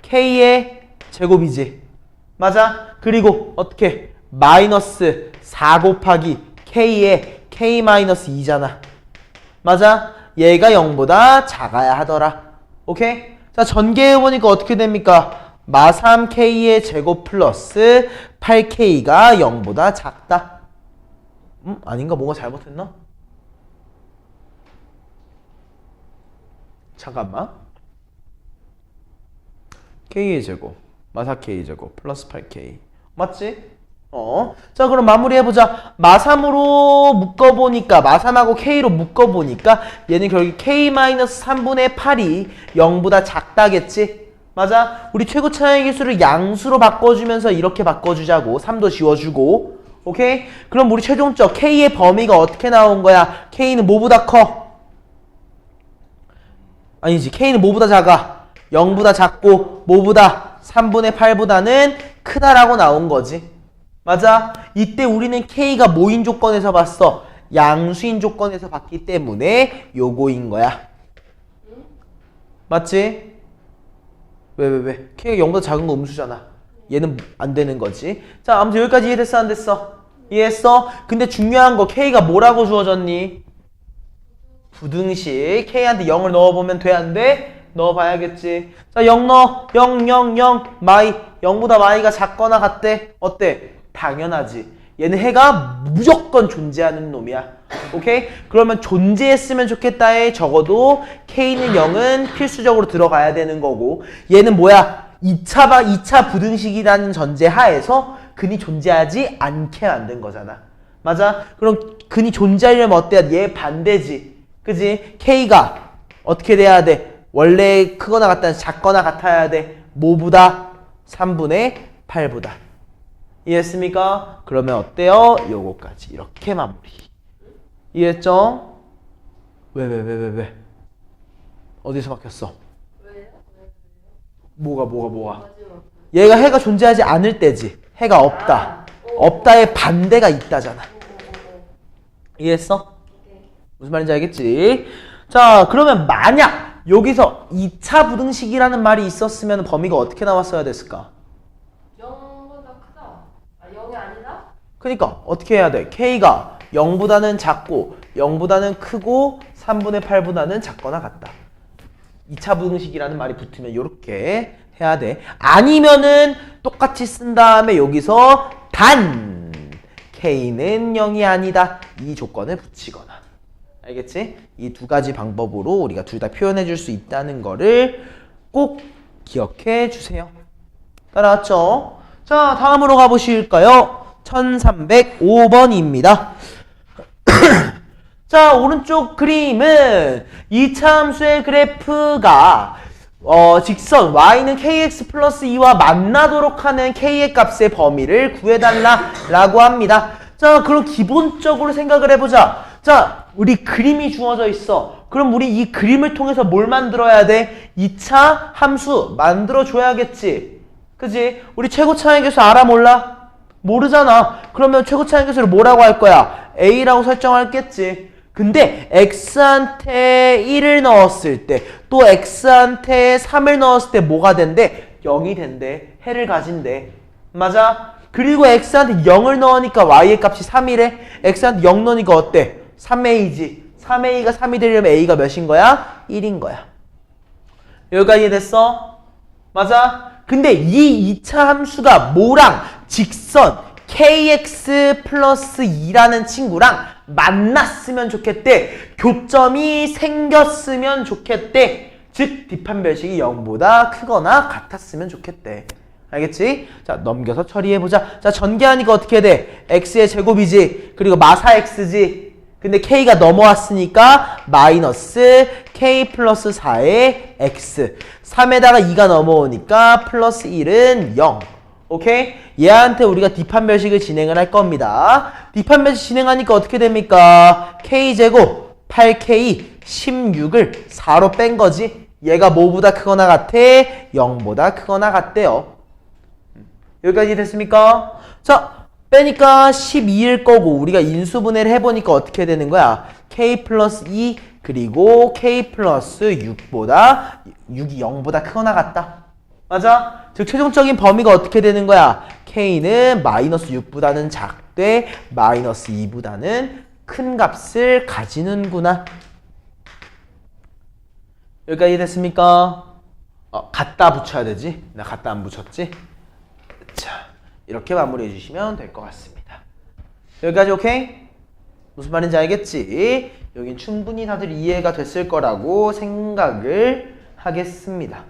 S1: K의 제곱이지. 맞아? 그리고 어떻게? 마이너스 4 곱하기 K의 K-2잖아. 맞아? 얘가 0보다 작아야 하더라. 오케이? 자, 전개해보니까 어떻게 됩니까? 마3K의 제곱 플러스 8K가 0보다 작다. 아닌가? 뭔가 잘못했나? 잠깐만. K의 제곱 마4K 제곱 플러스 8K 맞지? 자, 그럼 마무리해보자. 마3으로 묶어보니까 마3하고 K로 묶어보니까 얘는 결국 K-3분의 8이 0보다 작다겠지? 맞아? 우리 최고 차항의 개수를 양수로 바꿔주면서 이렇게 바꿔주자고. 3도 지워주고. 오케이? 그럼 우리 최종적 K의 범위가 어떻게 나온 거야? K는 뭐보다 커? 아니지. K는 뭐보다 작아? 0보다 작고 뭐보다? 3분의 8보다는 크다라고 나온 거지. 맞아? 이때 우리는 K가 뭐인 조건에서 봤어? 양수인 조건에서 봤기 때문에 요거인 거야. 맞지? 왜? K가 0보다 작은 거 음수잖아. 얘는 안 되는 거지. 자, 아무튼 여기까지 이해됐어, 안 됐어? 이해했어? 근데 중요한 거 K가 뭐라고 주어졌니? 부등식. K한테 0을 넣어보면 돼, 안 돼? 넣어봐야겠지. 자, 0 넣어. 0, 0, 0. 마이. 0보다 마이가 작거나 같대. 어때? 당연하지. 얘는 해가 무조건 존재하는 놈이야. 오케이? 그러면 존재했으면 좋겠다에 적어도 K는 0은 필수적으로 들어가야 되는 거고, 얘는 뭐야? 2차 부등식이라는 전제 하에서 근이 존재하지 않게 만든 거잖아. 맞아? 그럼 근이 존재하려면 어때야 돼? 얘 반대지. 그지? K가 어떻게 돼야 돼? 원래 크거나 같다, 작거나 같아야 돼. 뭐보다? 3분의 8보다. 이해했습니까? 그러면 어때요? 요거까지 이렇게 마무리. 이해했죠? 왜? 어디서 막혔어?
S2: 왜요?
S1: 뭐가?
S2: 마지막.
S1: 얘가 해가 존재하지 않을 때지. 해가 없다. 없다의 반대가 있다잖아. 이해했어?
S2: 오케이.
S1: 무슨 말인지 알겠지? 자, 그러면 만약 여기서 2차 부등식이라는 말이 있었으면 범위가 어떻게 나왔어야 됐을까?
S2: 0보다 크다. 아, 0이 아니다?
S1: 그러니까 어떻게 해야 돼? K가 0보다는 작고 0보다는 크고 3분의 8보다는 작거나 같다. 2차 부등식이라는 말이 붙으면 이렇게 해야 돼. 아니면은 똑같이 쓴 다음에 여기서 단 K는 0이 아니다. 이 조건을 붙이거나. 알겠지? 이 두 가지 방법으로 우리가 둘 다 표현해 줄 수 있다는 거를 꼭 기억해 주세요. 따라왔죠? 자, 다음으로 가보실까요? 1305번입니다. 자, 오른쪽 그림은 2차 함수의 그래프가 직선 y는 kx 플러스 2와 만나도록 하는 k의 값의 범위를 구해달라 라고 합니다. 자, 그럼 기본적으로 생각을 해보자. 자, 우리 그림이 주어져 있어. 그럼 우리 이 그림을 통해서 뭘 만들어야 돼? 2차 함수 만들어줘야겠지. 그지? 우리 최고차항계수 알아 몰라? 모르잖아. 그러면 최고차항계수를 뭐라고 할 거야? A라고 설정할겠지. 근데 x한테 1을 넣었을 때 또 x한테 3을 넣었을 때 뭐가 된대? 0이 된대. 해를 가진대. 맞아? 그리고 x한테 0을 넣으니까 y의 값이 3이래. x한테 0 넣으니까 어때? 3a지. 3a가 3이 되려면 a가 몇인 거야? 1인 거야. 여기까지 이해됐어? 맞아? 근데 이 2차 함수가 뭐랑 직선 kx 플러스 2라는 친구랑 만났으면 좋겠대. 교점이 생겼으면 좋겠대. 즉 뒷판별식이 0보다 크거나 같았으면 좋겠대. 알겠지? 자, 넘겨서 처리해보자. 자, 전개하니까 어떻게 돼? x의 제곱이지. 그리고 마사 x지. 근데 k가 넘어왔으니까 마이너스 k 플러스 4의 x. 3에다가 2가 넘어오니까 플러스 1은 0. 오케이? 얘한테 우리가 뒷판별식을 진행을 할 겁니다. 뒷판별식 진행하니까 어떻게 됩니까? k제곱 8k 16을 4로 뺀 거지. 얘가 뭐보다 크거나 같아? 0보다 크거나 같대요. 여기까지 됐습니까? 자, 빼니까 12일 거고 우리가 인수분해를 해보니까 어떻게 되는 거야? k 플러스 2 그리고 k 플러스 6보다 6이 0보다 크거나 같다. 맞아? 즉 최종적인 범위가 어떻게 되는 거야? k는 마이너스 6보다는 작되 마이너스 2보다는 큰 값을 가지는구나. 여기까지 됐습니까? 갖다 붙여야 되지? 나 갖다 안 붙였지? 자, 이렇게 마무리해 주시면 될 것 같습니다. 여기까지 오케이? 무슨 말인지 알겠지? 여긴 충분히 다들 이해가 됐을 거라고 생각을 하겠습니다.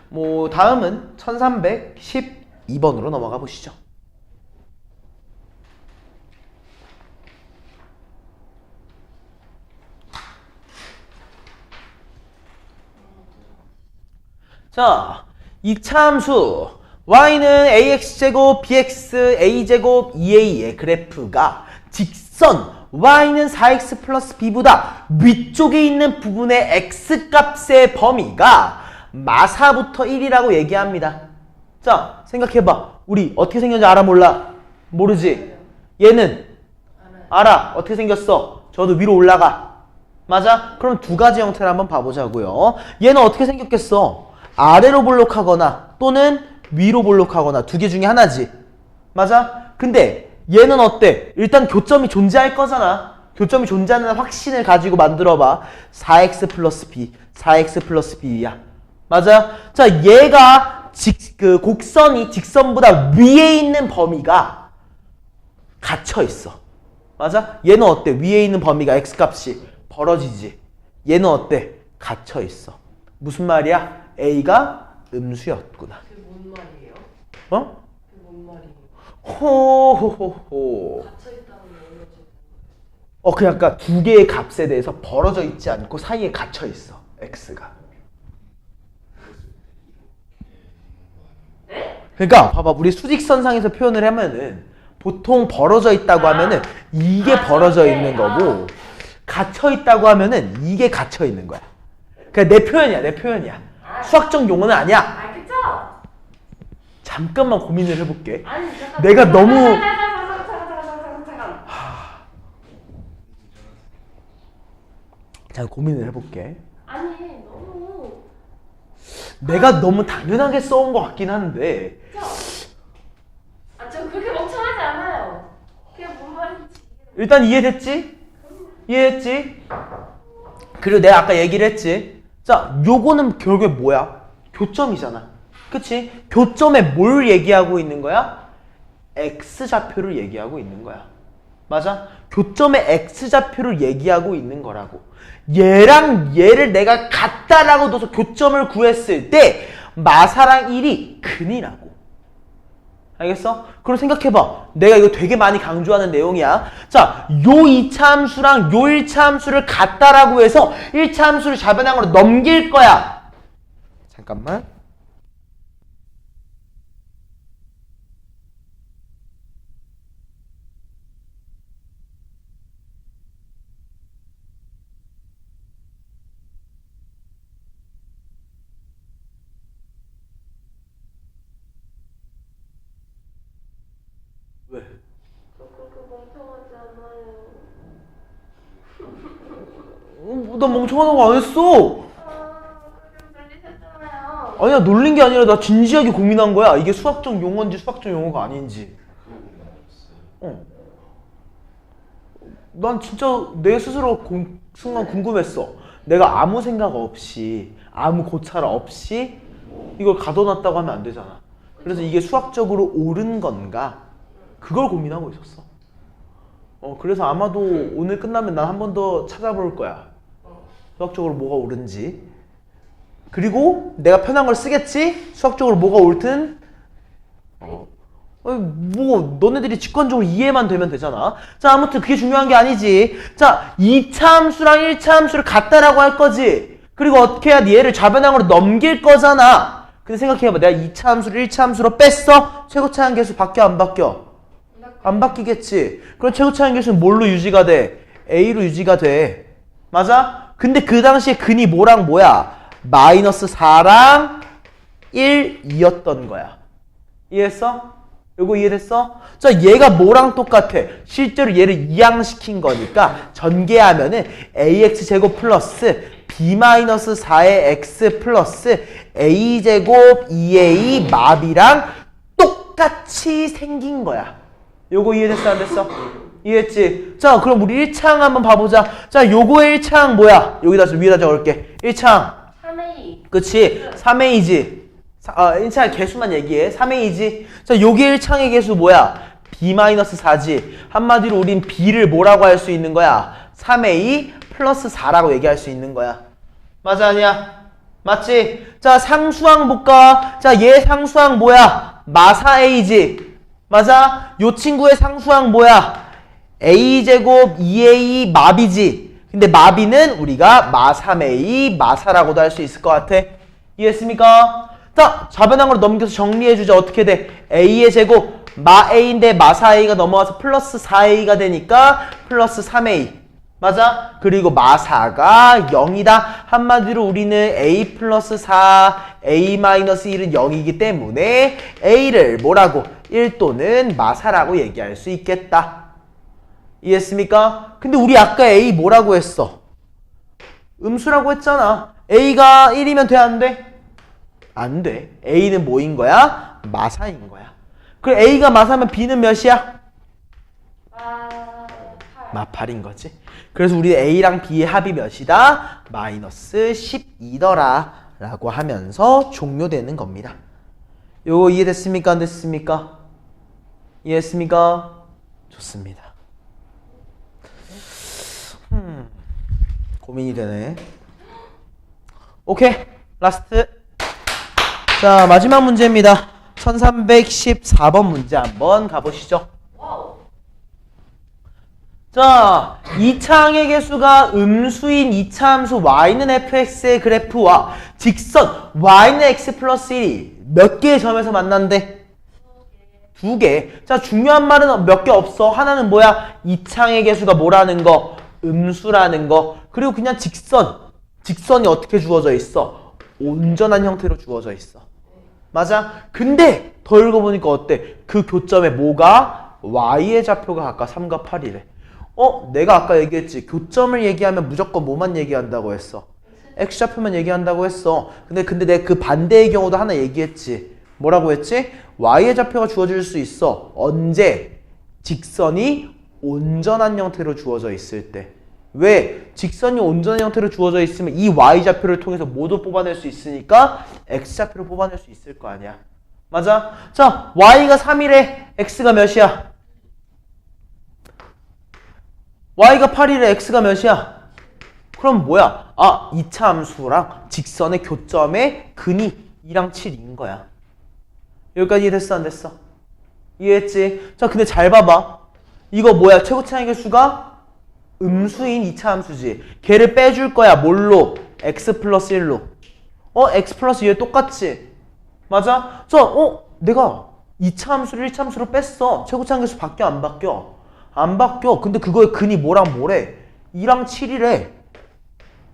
S1: 뭐 다음은 1312번으로 넘어가 보시죠. 자, 2차 함수 y는 ax제곱 bx a제곱 2a의 그래프가 직선 y는 4x 플러스 b보다 위쪽에 있는 부분의 x값의 범위가 마사부터 1이라고 얘기합니다. 자, 생각해봐. 우리 어떻게 생겼는지 알아 몰라? 모르지? 얘는 알아. 어떻게 생겼어? 저도 위로 올라가. 맞아? 그럼 두 가지 형태를 한번 봐보자고요. 얘는 어떻게 생겼겠어? 아래로 볼록하거나 또는 위로 볼록하거나 두 개 중에 하나지. 맞아? 근데 얘는 어때? 일단 교점이 존재할 거잖아. 교점이 존재하는 확신을 가지고 만들어봐. 4x 플러스 b, 4x 플러스 b야. 맞아? 자, 얘가 곡선이 직선보다 위에 있는 범위가 갇혀 있어. 맞아? 얘는 어때? 위에 있는 범위가 x값이 벌어지지. 얘는 어때? 갇혀 있어. 무슨 말이야? A가 음수였구나.
S2: 그게 뭔 말이에요?
S1: 어?
S2: 그게 뭔 말이에요?
S1: 호호호호.
S2: 갇혀있다는 게 어려워져.
S1: 그러니까 두 개의 값에 대해서 벌어져 있지 않고 사이에 갇혀 있어. x가. 그러니까 봐봐, 우리 수직선상에서 표현을 하면은 보통 벌어져 있다고 하면은 이게 벌어져 있는 거고, 갇혀 있다고 하면은 이게 갇혀 있는 거야. 그러니까 내 표현이야, 내 표현이야. 수학적 용어는 아니야.
S2: 그쵸?
S1: 잠깐만 고민을 해볼게.
S2: 아니 잠깐.
S1: 내가 너무
S2: 잠깐.
S1: 자, 고민을 해볼게.
S2: 아니 너무.
S1: 내가 너무 당연하게 써온 것 같긴 한데,
S2: 저 그렇게 멍청하지 않아요. 그게 뭔 말인지.
S1: 일단 이해됐지? 이해했지? 그리고 내가 아까 얘기를 했지. 자, 요거는 결국에 뭐야? 교점이잖아. 그치? 교점에 뭘 얘기하고 있는 거야? x좌표를 얘기하고 있는 거야. 맞아? 교점의 x좌표를 얘기하고 있는 거라고. 얘랑 얘를 내가 같다라고 둬서 교점을 구했을 때 마사랑 1이 근이라고. 알겠어? 그럼 생각해봐. 내가 이거 되게 많이 강조하는 내용이야. 자, 요 2차 함수랑 요 1차 함수를 같다라고 해서 1차 함수를 좌변항으로 넘길 거야. 잠깐만. 왜?
S2: 저 그렇게 멍청하지 않아요.
S1: 나 멍청하다고 안 했어.
S2: 그렇게 놀리셨잖아요.
S1: 아니야, 놀린 게 아니라 나 진지하게 고민한 거야. 이게 수학적 용어인지 수학적 용어가 아닌지. 난 진짜 내 스스로 순간 궁금했어. 내가 아무 생각 없이, 아무 고찰 없이 이걸 가둬놨다고 하면 안 되잖아. 그래서 이게 수학적으로 옳은 건가? 그걸 고민하고 있었어. 그래서 아마도 오늘 끝나면 난 한 번 더 찾아볼 거야. 수학적으로 뭐가 옳은지. 그리고 내가 편한 걸 쓰겠지? 수학적으로 뭐가 옳든. 뭐 너네들이 직관적으로 이해만 되면 되잖아. 자, 아무튼 그게 중요한 게 아니지. 자, 2차 함수랑 1차 함수를 같다라고 할 거지. 그리고 어떻게 해야 얘를 좌변항으로 넘길 거잖아. 근데 생각해봐. 내가 2차 함수를 1차 함수로 뺐어? 최고차항 계수 바뀌어 안 바뀌어? 안 바뀌겠지. 그럼 최고차항 계수는 뭘로 유지가 돼? A로 유지가 돼. 맞아? 근데 그 당시에 근이 뭐랑 뭐야? 마이너스 4랑 1, 2였던 거야. 이해했어? 요거 이해됐어? 자, 얘가 뭐랑 똑같아? 실제로 얘를 이항시킨 거니까 전개하면은 ax제곱 플러스 b-4의 x 플러스 a제곱 2a 마비랑 똑같이 생긴 거야. 요거 이해됐어 안 됐어? 이해했지? 자, 그럼 우리 1차항 한번 봐보자. 자, 요거의 1차항 뭐야? 여기다 위에다 적을게. 1차항
S2: 3A.
S1: 그치? 3a지. 1차항 개수만 얘기해. 3a지. 자, 요게 1차항의 개수 뭐야? b-4지. 한마디로 우린 b를 뭐라고 할 수 있는 거야? 3a 플러스 4라고 얘기할 수 있는 거야. 맞아 아니야? 맞지? 자, 상수항 볼까? 자, 얘 상수항 뭐야? 마사 a지. 맞아? 요 친구의 상수항 뭐야? a제곱 2a 마비지. 근데 마비는 우리가 마3a 마사라고도 할 수 있을 것 같아. 이해했습니까? 자, 좌변항으로 넘겨서 정리해주자. 어떻게 돼? a의 제곱 마 a인데 마 4a가 넘어와서 플러스 4a가 되니까 플러스 3a. 맞아? 그리고 마 4가 0이다. 한마디로 우리는 a 플러스 4, a 마이너스 1은 0이기 때문에 a를 뭐라고? 1도는 마사라고 얘기할 수 있겠다. 이해했습니까? 근데 우리 아까 A 뭐라고 했어? 음수라고 했잖아. A가 1이면 돼, 안 돼? 안 돼. A는 뭐인 거야? 마사인 거야. 그럼 A가 마사면 B는 몇이야? 마8인 거지. 그래서 우리 A랑 B의 합이 몇이다? 마이너스 12더라 라고 하면서 종료되는 겁니다. 요거 이해됐습니까? 안 됐습니까? 이해했습니까? 좋습니다. 고민이 되네. 오케이, 라스트. 자, 마지막 문제입니다. 1314번 문제 한번 가보시죠. 자, 2차항의 개수가 음수인 2차 함수 y는 fx의 그래프와 직선 y는 x 플러스 1이 몇 개의 점에서 만난대? 2개. 자, 중요한 말은 몇 개 없어. 하나는 뭐야? 2차항의 개수가 뭐라는 거? 음수라는 거. 그리고 그냥 직선이 어떻게 주어져 있어? 온전한 형태로 주어져 있어. 맞아? 근데 더 읽어보니까 어때? 그 교점에 뭐가? y의 좌표가 각각 3과 8이래. 내가 아까 얘기했지. 교점을 얘기하면 무조건 뭐만 얘기한다고 했어? x좌표만 얘기한다고 했어. 근데 내가 그 반대의 경우도 하나 얘기했지. 뭐라고 했지? y의 좌표가 주어질 수 있어. 언제? 직선이 온전한 형태로 주어져 있을 때. 왜? 직선이 온전한 형태로 주어져 있으면 이 y좌표를 통해서 뭐도 뽑아낼 수 있으니까 x좌표를 뽑아낼 수 있을 거 아니야. 맞아? 자, y가 3이래. x가 몇이야? y가 8이래. x가 몇이야? 그럼 뭐야? 2차 함수랑 직선의 교점의 근이 2랑 7인 거야. 여기까지 이해됐어? 안 됐어? 이해했지? 자, 근데 잘 봐봐. 이거 뭐야? 최고차항의 개수가 음수인 2차 함수지. 걔를 빼줄 거야. 뭘로? x 플러스 1로. x 플러스 1 똑같지? 맞아? 자, 내가 2차 함수를 1차 함수로 뺐어. 최고차항 개수 바뀌어? 안 바뀌어? 안 바뀌어. 근데 그거의 근이 뭐랑 뭐래? 2랑 7이래.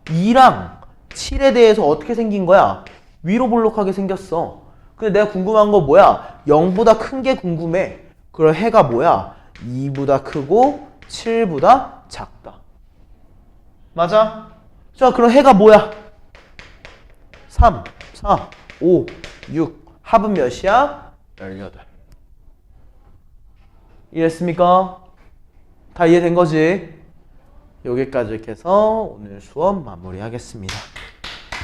S1: 2랑 7에 대해서 어떻게 생긴 거야? 위로 볼록하게 생겼어. 근데 내가 궁금한 거 뭐야? 0보다 큰 게 궁금해. 그럼 해가 뭐야? 2보다 크고 7보다 작다. 맞아? 자, 그럼 해가 뭐야? 3, 4, 5, 6. 합은 몇이야? 18. 이해했습니까? 다 이해된 거지? 여기까지 이렇게 해서 오늘 수업 마무리하겠습니다.